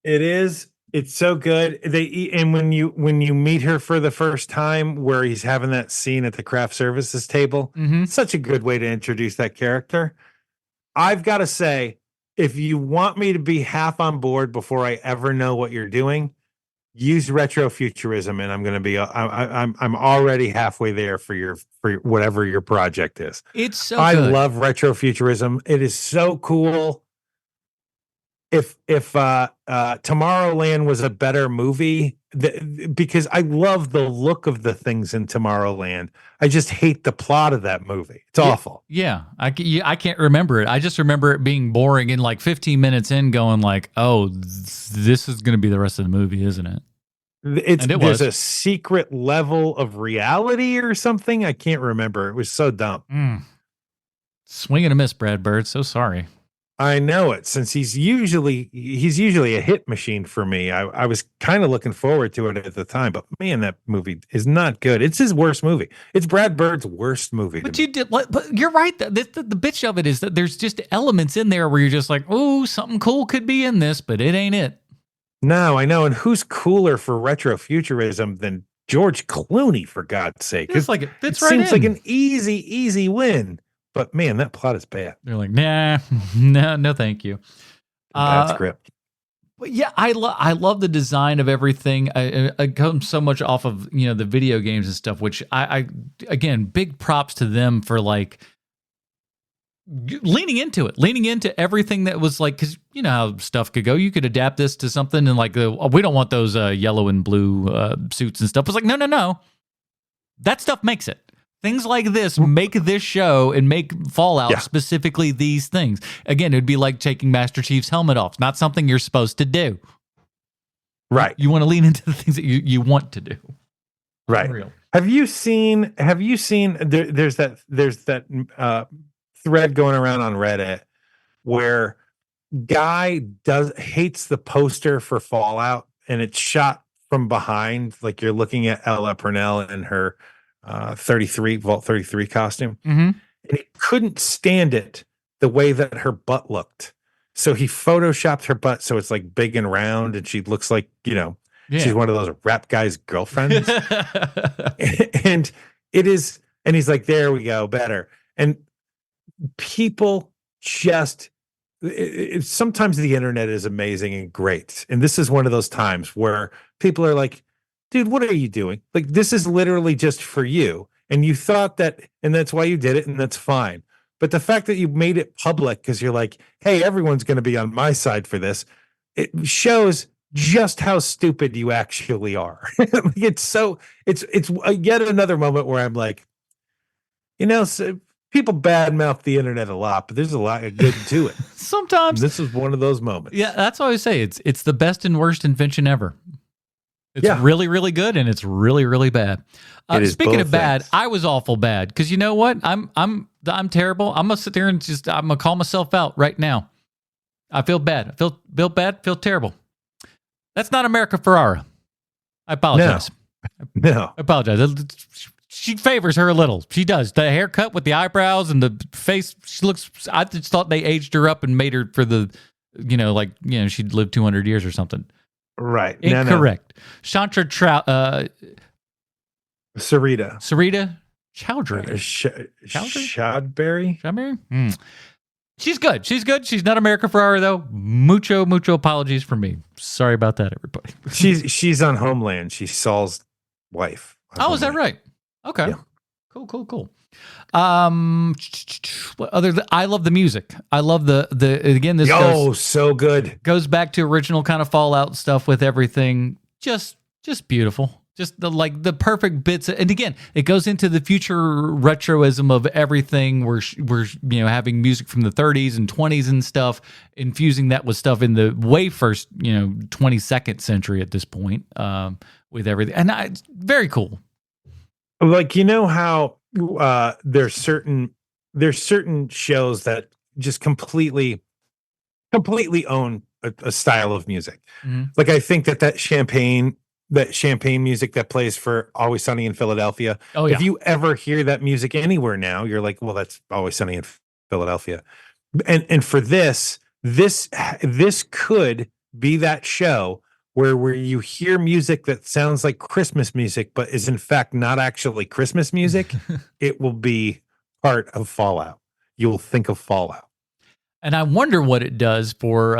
It is. It's so good. And when you meet her for the first time, where he's having that scene at the craft services table, such a good way to introduce that character. I've got to say, if you want me to be half on board before I ever know what you're doing, use retrofuturism, and I'm going to be. I'm already halfway there for whatever your project is. It's so. I good. love retrofuturism. It is so cool. If Tomorrowland was a better movie, because I love the look of the things in Tomorrowland, I just hate the plot of that movie. It's awful. Yeah, I can't remember it. I just remember it being boring and like 15 minutes in going like, oh, this is going to be the rest of the movie, isn't it? There's a secret level of reality or something. I can't remember. It was so dumb. Swing and a miss, Brad Bird. So sorry. I know it, since he's usually a hit machine for me. I was kind of looking forward to it at the time, but man, that movie is not good. It's his worst movie. It's Brad Bird's worst movie. But you're right. The bitch of it is that there's just elements in there where you're just like, oh, something cool could be in this, but it ain't it. No, I know. And who's cooler for retrofuturism than George Clooney, for God's sake? It's like it fits right in. Seems like an easy win. But man, that plot is bad. They're like, nah, no, thank you. Bad script. But yeah, I love the design of everything. I come so much off of the video games and stuff, which I again, big props to them for like leaning into everything that was like, because you know how stuff could go. You could adapt this to something and like, we don't want those yellow and blue suits and stuff. It's like, no, that stuff makes it. Things like this make this show and make Fallout specifically these things. Again, it'd be like taking Master Chief's helmet off. Not something you're supposed to do. Right. You want to lean into the things that you want to do. Right. Unreal. Have you seen there's that thread going around on Reddit where guy hates the poster for Fallout, and it's shot from behind, like you're looking at Ella Purnell in her Vault 33 costume. Mm-hmm. And he couldn't stand it the way that her butt looked. So he photoshopped her butt so it's like big and round, and she looks like, she's one of those rap guys' girlfriends. and he's like, there we go, better. And people just sometimes the internet is amazing and great. And this is one of those times where people are like, dude, what are you doing? Like, this is literally just for you. And you thought that, and that's why you did it, and that's fine. But the fact that you made it public because you're like, hey, everyone's going to be on my side for this, it shows just how stupid you actually are. It's yet another moment where I'm like, so people badmouth the internet a lot, but there's a lot of good to it. Sometimes this is one of those moments. Yeah, that's what I say. It's the best and worst invention ever. It's really, really good, and it's really, really bad. Speaking of bad, things. I was awful bad because you know what? I'm terrible. I'm gonna sit there and I'm gonna call myself out right now. I feel bad. I feel bad. Feel terrible. That's not America Ferrara. I apologize. No. I apologize. She favors her a little. She does. The haircut with the eyebrows and the face. She looks. I just thought they aged her up and made her for the, she'd lived 200 years or something. Right. Incorrect. Chantra Sarita Chowdhury. Chowdhury? She's good. She's not America Ferrara though. Mucho apologies from me. Sorry about that, everybody. She's on Homeland. She's Saul's wife. Oh, is that right? Okay. Yeah. Cool. I love the music. I love the again. This so good. Goes back to original kind of Fallout stuff with everything. Just beautiful. Just the perfect bits. And again, it goes into the future retroism of everything. We're having music from the 30s and 20s and stuff, infusing that with stuff in the way first 22nd century at this point with everything. And it's very cool. Like, how there's certain shows that just completely own a style of music. Mm-hmm. Like, I think that champagne music that plays for Always Sunny in Philadelphia. Oh, yeah. If you ever hear that music anywhere now, you're like, well, that's Always Sunny in Philadelphia. And for this could be that show where you hear music that sounds like Christmas music, but is in fact not actually Christmas music. It will be part of Fallout. You will think of Fallout. And I wonder what it does for,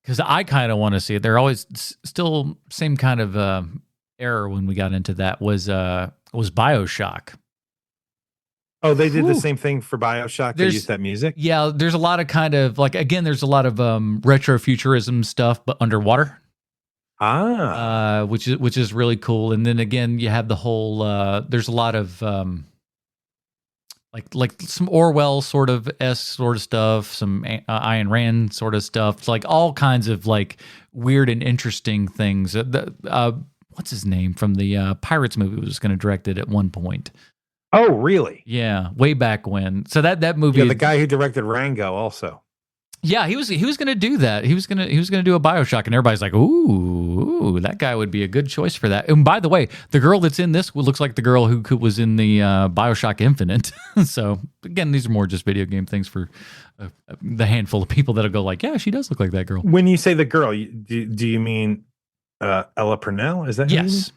because I kind of want to see it. They're always still same kind of error when we got into that was BioShock. Oh, they did the same thing for BioShock. They used that music. Yeah, there's a lot of kind of there's a lot of retrofuturism stuff, but underwater. Which is really cool. And then again, you have the whole. There's a lot of like some Orwell sort of stuff, some Ayn Rand sort of stuff. It's like all kinds of weird and interesting things. What's his name from the Pirates movie was going to direct it at one point. Oh, really? Yeah, way back when. So that movie. Yeah, the guy who directed Rango also. Yeah, he was going to do that. He was going to do a BioShock, and everybody's like, "Ooh, that guy would be a good choice for that." And by the way, the girl that's in this looks like the girl who was in the BioShock Infinite. So again, these are more just video game things for the handful of people that'll go like, "Yeah, she does look like that girl." When you say the girl, do you mean Ella Purnell? Is that yes?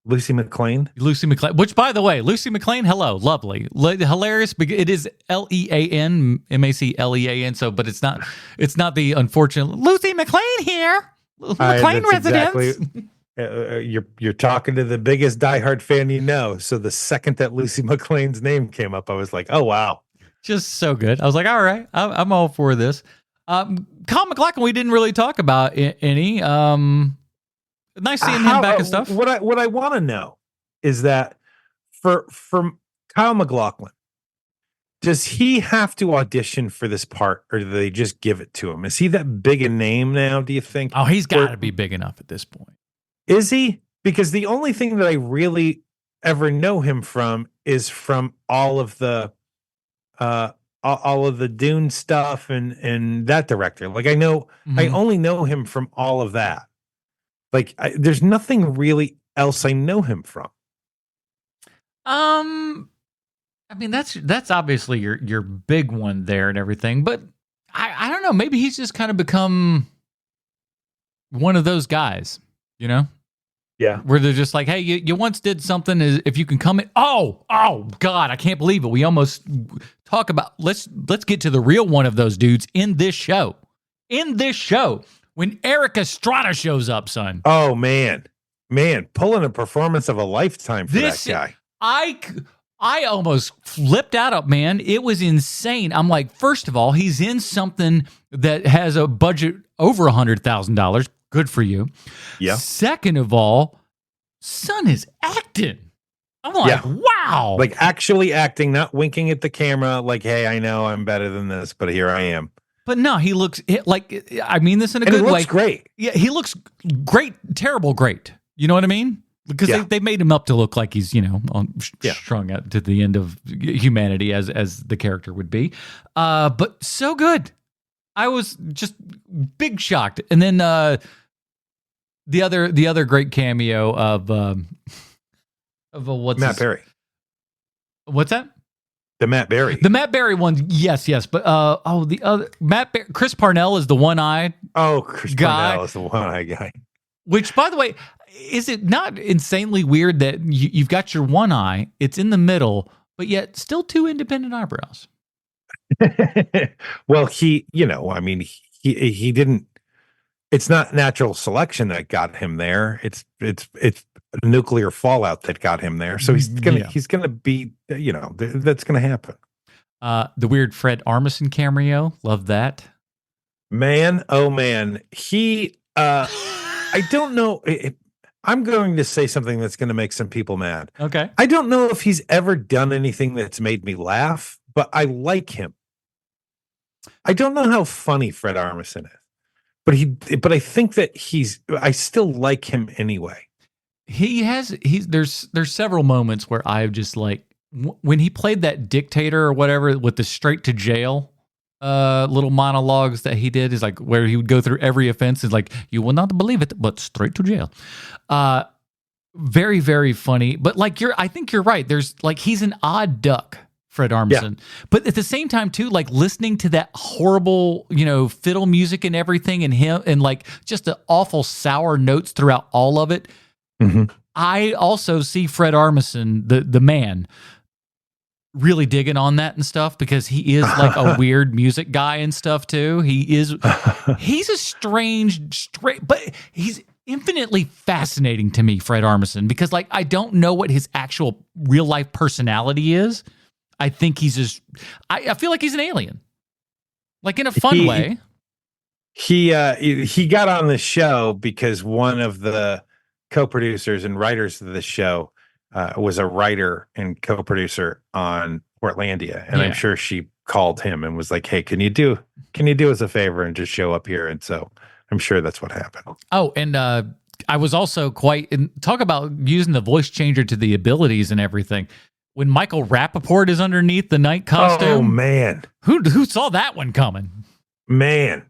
Lucy McLean, which by the way, Lucy McLean, hello, lovely, hilarious. It is Leanne, MacLean. So, but it's not the unfortunate Lucy McLean here, McLean residence. Exactly, you're talking to the biggest diehard fan you know. So the second that Lucy McLean's name came up, I was like, oh wow, just so good. I was like, all right, I'm all for this. Colin McLaughlin, we didn't really talk about any. Nice seeing him back and stuff. What I want to know is that for Kyle MacLachlan. Does he have to audition for this part, or do they just give it to him? Is he that big a name now, do you think? Oh, he's got to be big enough at this point. Is he? Because the only thing that I really ever know him from is from all of the Dune stuff and that director. Like I only know him from all of that. Like there's nothing really else I know him from. I mean, that's obviously your big one there and everything, but I don't know. Maybe he's just kind of become one of those guys, you know? Yeah. Where they're just like, hey, you once did something. If you can come in, oh God, I can't believe it. We almost talk about let's get to the real one of those dudes in this show. In this show, when Eric Estrada shows up, son. Oh man, pulling a performance of a lifetime for that guy. I almost flipped out, man. It was insane. I'm like, first of all, he's in something that has a budget over $100,000. Good for you. Yeah. Second of all, son is acting. I'm like, wow. Like actually acting, not winking at the camera like, hey, I know I'm better than this, but here I am. But no, he looks like, I mean this in a good way. He looks great. Yeah, he looks great, terrible great. You know what I mean? Because they made him up to look like he's, strung out to the end of humanity as the character would be. But so good. I was just big shocked. And then the other great cameo of what's Matt Berry. What's that? The Matt Berry. The Matt Berry one, yes. But the other Chris Parnell is the one-eyed. Oh, Chris Parnell is the one-eyed guy. Which, by the way, is it not insanely weird that you've got your one eye, it's in the middle, but yet still two independent eyebrows? Well, he didn't. It's not natural selection that got him there. It's nuclear fallout that got him there. So he's gonna be, that's gonna happen. The weird Fred Armisen cameo, love that. Man, oh man, he. I don't know. I'm going to say something that's going to make some people mad. Okay. I don't know if he's ever done anything that's made me laugh, but I like him. I don't know how funny Fred Armisen is, but I think that I still like him anyway. There's several moments where I've just like, when he played that dictator or whatever with the straight to jail little monologues that he did, is like where he would go through every offense, is like, you will not believe it, but straight to jail. Very, very funny. But like I think you're right. There's like, he's an odd duck, Fred Armisen. Yeah. But at the same time too, like listening to that horrible, fiddle music and everything, and him, and like just the awful sour notes throughout all of it. Mm-hmm. I also see Fred Armisen, the man, really digging on that and stuff, because he is like a weird music guy and stuff too. He's a strange, but he's infinitely fascinating to me, Fred Armisen, because like, I don't know what his actual real life personality is. I think he's I feel like he's an alien, like in a fun way. He got on the show because one of the co-producers and writers of the show was a writer and co-producer on Portlandia, and I'm sure she called him and was like, "Hey, can you do us a favor and just show up here?" And so I'm sure that's what happened. Oh, and I was also talk about using the voice changer to the abilities and everything. When Michael Rappaport is underneath the night costume, oh man, who saw that one coming? Man.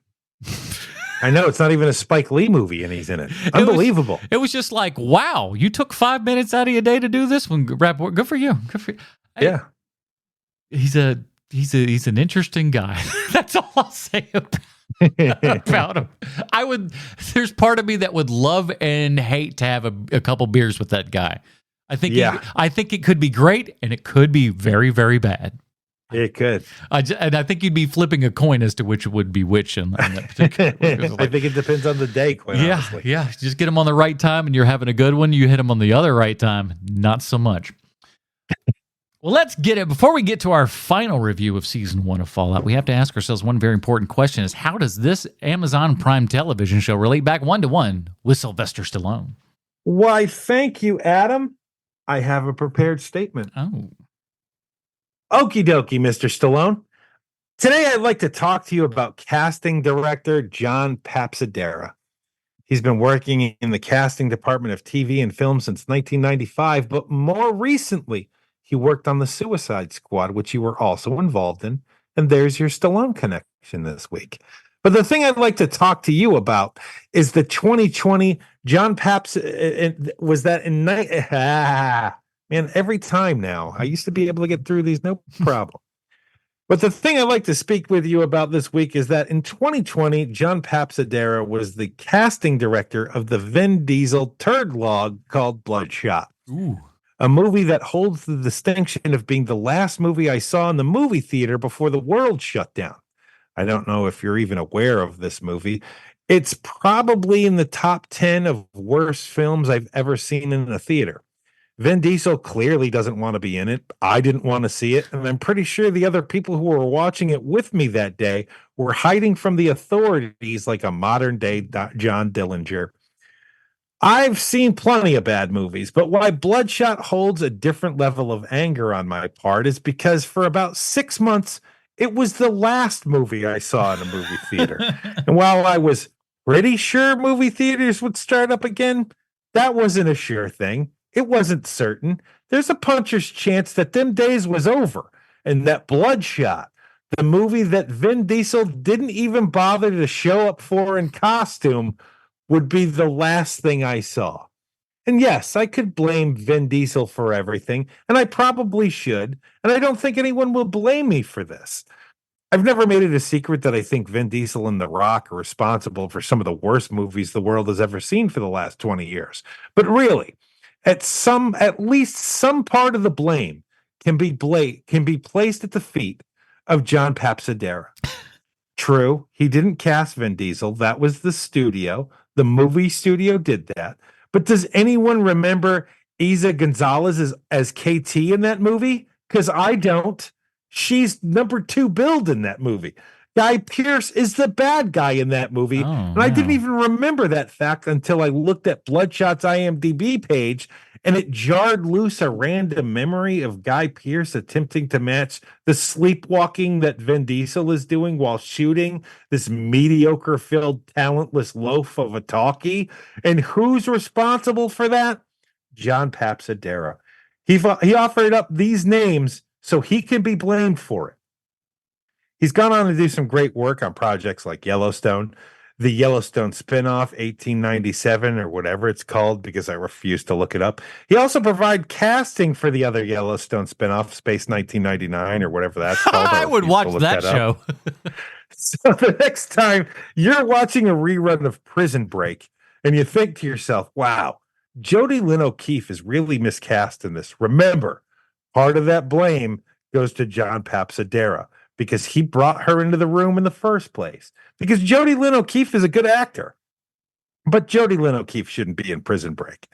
I know, it's not even a Spike Lee movie and he's in it. Unbelievable. It was just like, wow, you took 5 minutes out of your day to do this one. Rappaport, good for you. Good for you. Yeah. He's an interesting guy. That's all I'll say about him. There's part of me that would love and hate to have a couple beers with that guy. I think it could be great, and it could be very, very bad. It could. And I think you'd be flipping a coin as to which would be which in that particular. I think it depends on the day, quite honestly. Yeah. Just get them on the right time and you're having a good one. You hit them on the other right time, not so much. Well, let's get it. Before we get to our final review of season 1 of Fallout, we have to ask ourselves one very important question: is how does this Amazon Prime television show relate back 1-to-1 with Sylvester Stallone? Why, thank you, Adam. I have a prepared statement. Oh. Okie dokie, Mr. Stallone. Today, I'd like to talk to you about casting director John Papsadera. He's been working in the casting department of TV and film since 1995, but more recently, he worked on the Suicide Squad, which you were also involved in. And there's your Stallone connection this week. But the thing I'd like to talk to you about is the 2020 John Paps. Was that in night? Man, every time now. I used to be able to get through these, no problem. But the thing I'd like to speak with you about this week is that in 2020, John Papsadera was the casting director of the Vin Diesel turd log called Bloodshot. Ooh. A movie that holds the distinction of being the last movie I saw in the movie theater before the world shut down. I don't know if you're even aware of this movie. It's probably in the top 10 of worst films I've ever seen in a theater. Vin Diesel clearly doesn't want to be in it. I didn't want to see it. And I'm pretty sure the other people who were watching it with me that day were hiding from the authorities like a modern day John Dillinger. I've seen plenty of bad movies, but why Bloodshot holds a different level of anger on my part is because for about 6 months, it was the last movie I saw in a movie theater. And while I was pretty sure movie theaters would start up again, that wasn't a sure thing. It wasn't certain. There's a puncher's chance that them days was over and that Bloodshot, the movie that Vin Diesel didn't even bother to show up for in costume, would be the last thing I saw. And yes, I could blame Vin Diesel for everything, and I probably should, and I don't think anyone will blame me for this. I've never made it a secret that I think Vin Diesel and The Rock are responsible for some of the worst movies the world has ever seen for the last 20 years. But really, at least some part of the blame can be placed at the feet of John Papsadera. True, he didn't cast Vin Diesel. That was the studio. The movie studio did that. But does anyone remember Isa Gonzalez as KT in that movie? Because I don't. She's number 2 billed in that movie. Guy Pearce is the bad guy in that movie. And I didn't even remember that fact until I looked at Bloodshot's IMDb page, and it jarred loose a random memory of Guy Pearce attempting to match the sleepwalking that Vin Diesel is doing while shooting this mediocre-filled, talentless loaf of a talkie. And who's responsible for that? John Papsadera. He offered up these names so he can be blamed for it. He's gone on to do some great work on projects like Yellowstone, the Yellowstone spinoff, 1897 or whatever it's called, because I refuse to look it up. He also provided casting for the other Yellowstone spinoff, Space 1999 or whatever that's called. I would watch that show. So the next time you're watching a rerun of Prison Break and you think to yourself, wow, Jodie Lynn O'Keefe is really miscast in this. Remember, part of that blame goes to John Papsadera, because he brought her into the room in the first place. Because Jodie Lynn O'Keefe is a good actor. But Jodie Lynn O'Keefe shouldn't be in Prison Break.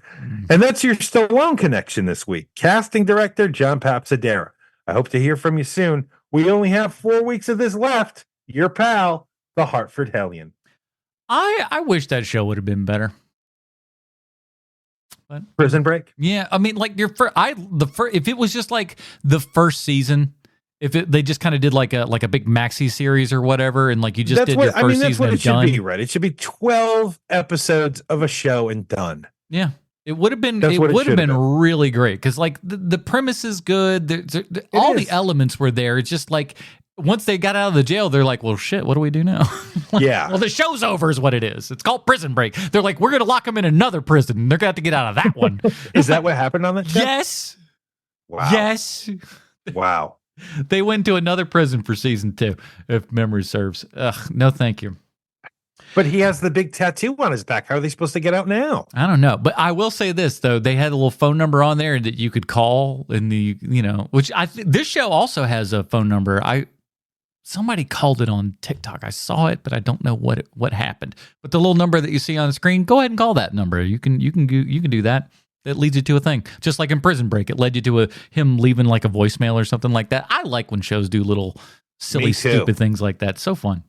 And that's your Stallone connection this week. Casting director John Papsadera. I hope to hear from you soon. We only have 4 weeks of this left. Your pal, the Hartford Hellion. I wish that show would have been better. But Prison Break? Yeah, I mean, like if it was just like the first season, they just kind of did like a big maxi series or whatever, and like you just did your first season that's what and it should done. be, right? It should be 12 episodes of a show and done. Yeah, it would have been. It would have been really great because like the premise is good. All the elements were there. It's just like once they got out of the jail, they're like, well, shit, what do we do now? Yeah. Well, the show's over is what it is. It's called Prison Break. They're like, we're going to lock them in another prison. They're going to have to get out of that one. Is that what happened on that show? Yes. Wow. Yes. Wow. They went to another prison for season 2, if memory serves. Ugh, no, thank you. But he has the big tattoo on his back. How are they supposed to get out now? I don't know. But I will say this, though. They had a little phone number on there that you could call which this show also has a phone number. Somebody called it on TikTok. I saw it, but I don't know what happened. But the little number that you see on the screen, go ahead and call that number. You can do that. It leads you to a thing. Just like in Prison Break, it led you to him leaving like a voicemail or something like that. I like when shows do little silly, stupid things like that. So fun.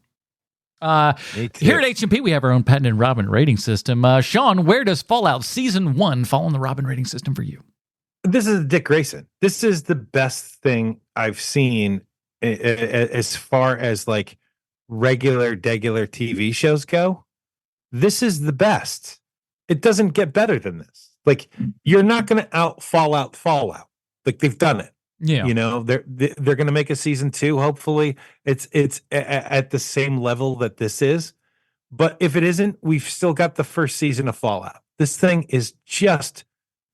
Here at H&P, we have our own patented Robin rating system. Sean, where does Fallout Season 1 fall in the Robin rating system for you? This is Dick Grayson. This is the best thing I've seen as far as like degular TV shows go. This is the best. It doesn't get better than this. Like, you're not going to out Fallout. Like, they've done it. Yeah. You know, they're going to make a season 2. Hopefully it's at the same level that this is. But if it isn't, we've still got the first season of Fallout. This thing is just,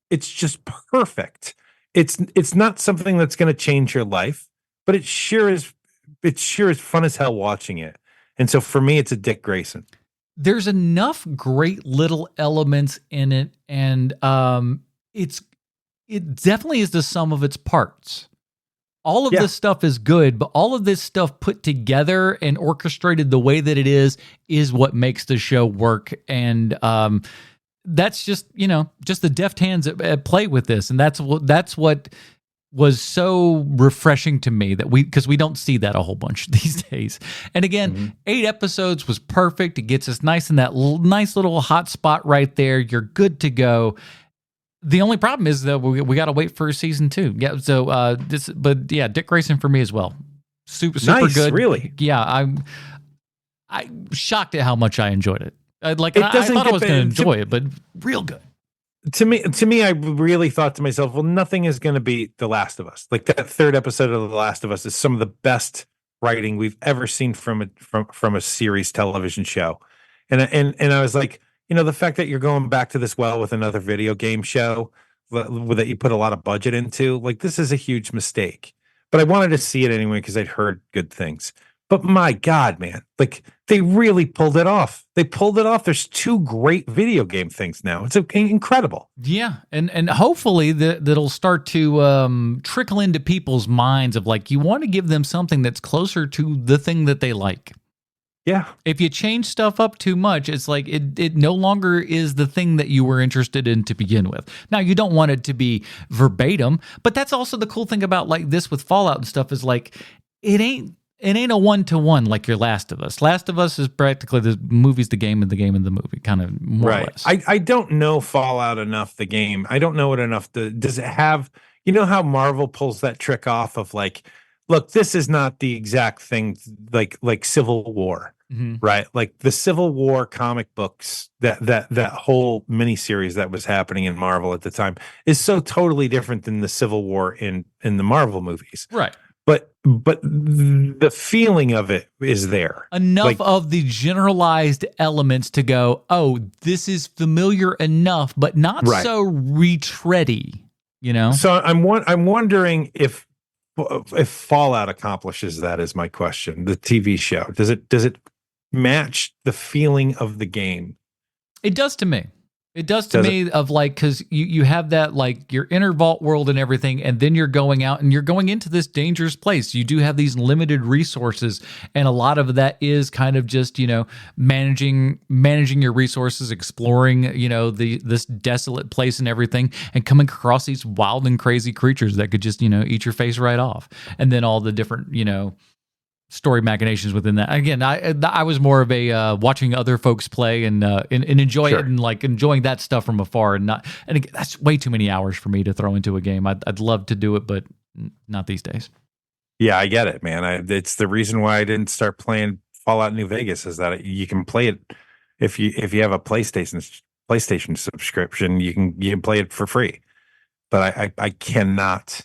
it's just perfect. It's not something that's going to change your life, but it sure is fun as hell watching it. And so for me, it's a Dick Grayson. There's enough great little elements in it, and it definitely is the sum of its parts. All of this stuff is good, but all of this stuff put together and orchestrated the way that it is what makes the show work. And that's just, just the deft hands at play with this. And that's what was so refreshing to me because we don't see that a whole bunch these days. And again, 8 episodes was perfect. It gets us nice in that nice little hot spot right there. You're good to go. The only problem is that we got to wait for season 2. Yeah. So Dick Grayson for me as well. Super nice, good. Really. Yeah. I'm shocked at how much I enjoyed it. I thought I was going to enjoy it, but real good. To me, I really thought to myself, well, nothing is going to beat The Last of Us. Like, that 3rd episode of The Last of Us is some of the best writing we've ever seen from a series television show. And I was like, the fact that you're going back to this well with another video game show that you put a lot of budget into, like, this is a huge mistake. But I wanted to see it anyway because I'd heard good things. But my God, man, like, they really pulled it off. They pulled it off. There's 2 great video game things now. It's incredible. Yeah, and hopefully that'll start to trickle into people's minds of, like, you want to give them something that's closer to the thing that they like. Yeah. If you change stuff up too much, it's like it no longer is the thing that you were interested in to begin with. Now, you don't want it to be verbatim, but that's also the cool thing about, like, this with Fallout and stuff is, like, it ain't a 1-to-1 like your Last of Us. Last of Us is practically the movie's the game and the game and the movie, kind of more or less. I don't know Fallout enough, the game. I don't know it enough. Does it have, how Marvel pulls that trick off of, like, look, this is not the exact thing like Civil War, right? Like, the Civil War comic books, that whole miniseries that was happening in Marvel at the time is so totally different than the Civil War in the Marvel movies. Right. But the feeling of it is there. Enough of the generalized elements to go, oh, this is familiar enough, but not so retready, So I'm wondering if Fallout accomplishes that, is my question. The TV show, does it match the feeling of the game? It does to me. It does to me of, like, because you have that, like, your inner vault world and everything, and then you're going out and you're going into this dangerous place. You do have these limited resources, and a lot of that is kind of just, managing your resources, exploring, this desolate place and everything, and coming across these wild and crazy creatures that could just, eat your face right off. And then all the different, story machinations within that. Again, I was more of a watching other folks play and enjoy it, and, like, enjoying that stuff from afar, and again, that's way too many hours for me to throw into a game. I'd love to do it, but not these days. Yeah, I get it, man. It's the reason why I didn't start playing Fallout New Vegas, is that you can play it if you have a PlayStation subscription, you can play it for free. But I cannot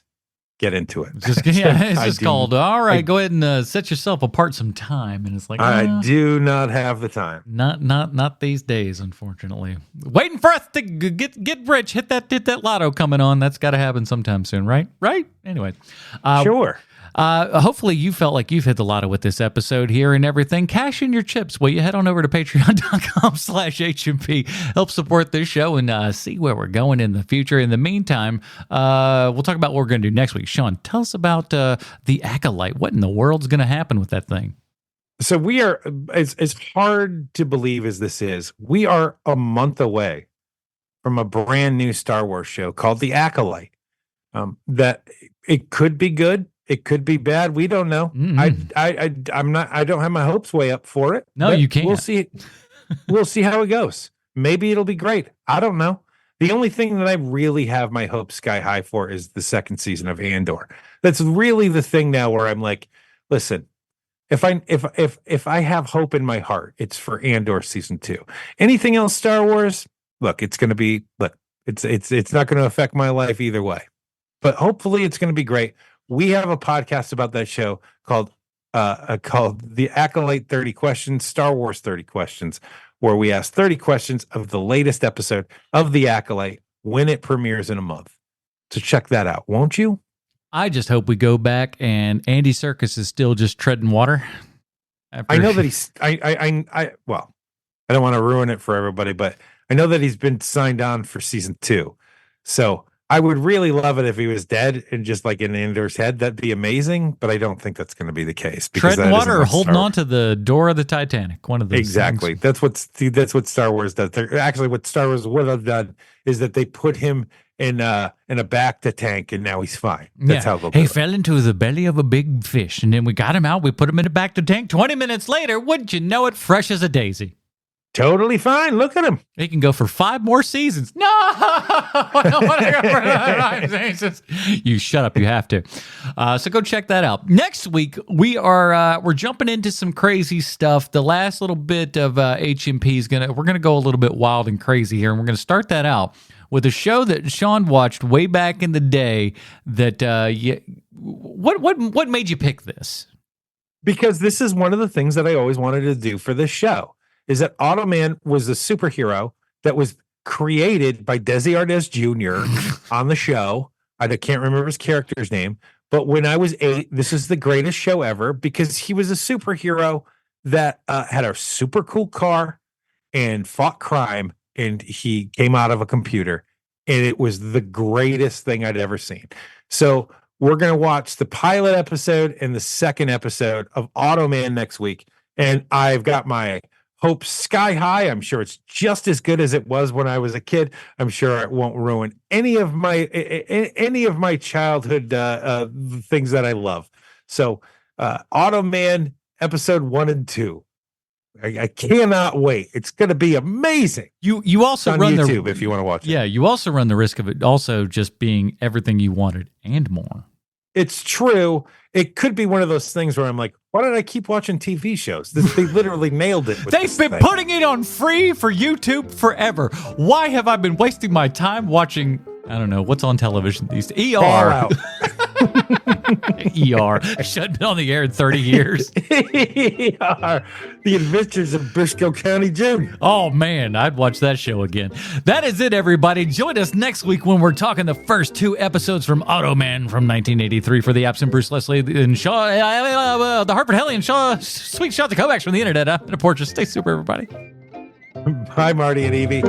get into it. It's just called, all right, go ahead and set yourself apart some time. And it's like, I do not have the time. Not these days, unfortunately. Waiting for us to get rich. Hit that lotto coming on. That's got to happen sometime soon, right? Anyway. Sure. Hopefully you felt like you've hit the lotto with this episode here and everything. Cash in your chips. Well, you head on over to patreon.com/HMP. Help support this show and see where we're going in the future. In the meantime, we'll talk about what we're going to do next week. Sean, tell us about the Acolyte. What in the world's going to happen with that thing? So we are, as hard to believe as this is, we are a month away from a brand new Star Wars show called The Acolyte. That it could be good. It could be bad. We don't know. I don't have my hopes way up for it. No, you can't. We'll see. We'll see how it goes. Maybe it'll be great. I don't know. The only thing that I really have my hopes sky high for is the second season of Andor. That's really the thing now where I'm like, listen, if I have hope in my heart, it's for Andor season 2. Anything else Star Wars, look, it's not going to affect my life either way. But hopefully it's going to be great. We have a podcast about that show called The Acolyte 30 Questions, Star Wars 30 Questions, where we ask 30 questions of the latest episode of The Acolyte when it premieres in a month. So check that out, won't you? I just hope we go back and Andy Serkis is still just treading water. I know that he's well, I don't want to ruin it for everybody, but I know that he's been signed on for season 2. So I would really love it if he was dead and just like in Andor's head. That'd be amazing, but I don't think that's going to be the case. Treading water or holding on to the door of the Titanic. One of those. Exactly. Things. That's what Star Wars does. Actually, what Star Wars would have done is that they put him in a Bacta tank, and now he's fine. That's how they'll do He it. fell into the belly of a big fish, and then we got him out. We put him in a Bacta tank. 20 minutes later, wouldn't you know it, fresh as a daisy. Totally fine. Look at him. He can go for 5 more seasons. No, I don't want to go for 5 seasons. You shut up. You have to. So go check that out. Next week we're jumping into some crazy stuff. The last little bit of HMP we're gonna go a little bit wild and crazy here, and we're gonna start that out with a show that Sean watched way back in the day. That what made you pick this? Because this is one of the things that I always wanted to do for this show. Is that Automan was a superhero that was created by Desi Arnaz Jr. on the show. I can't remember his character's name, but when I was 8, this is the greatest show ever because he was a superhero that had a super cool car and fought crime, and he came out of a computer, and it was the greatest thing I'd ever seen. So we're going to watch the pilot episode and the second episode of Automan next week, and I've got my hope sky high. I'm sure it's just as good as it was when I was a kid. I'm sure it won't ruin any of my childhood things that I love. So Automan episode 1 and 2. I cannot wait. It's going to be amazing. You also on run YouTube if you want to watch it. Yeah, you also run the risk of it also just being everything you wanted and more. It's true. It could be one of those things where I'm like, why did I keep watching TV shows? They literally nailed it. They've been putting it on free for YouTube forever. Why have I been wasting my time watching, I don't know, what's on television these days? ER. ER. Shut been on the air in 30 years. ER. The Adventures of Briscoe County Jr. Oh, man, I'd watch that show again. That is it, everybody. Join us next week when we're talking the first 2 episodes from Automan from 1983 for the absent Bruce Leslie and Shaw, the Harper Helly and Shaw, sweet shots of Kovacs from the internet. I'm Portia. Stay super, everybody. Bye, Marty and Evie.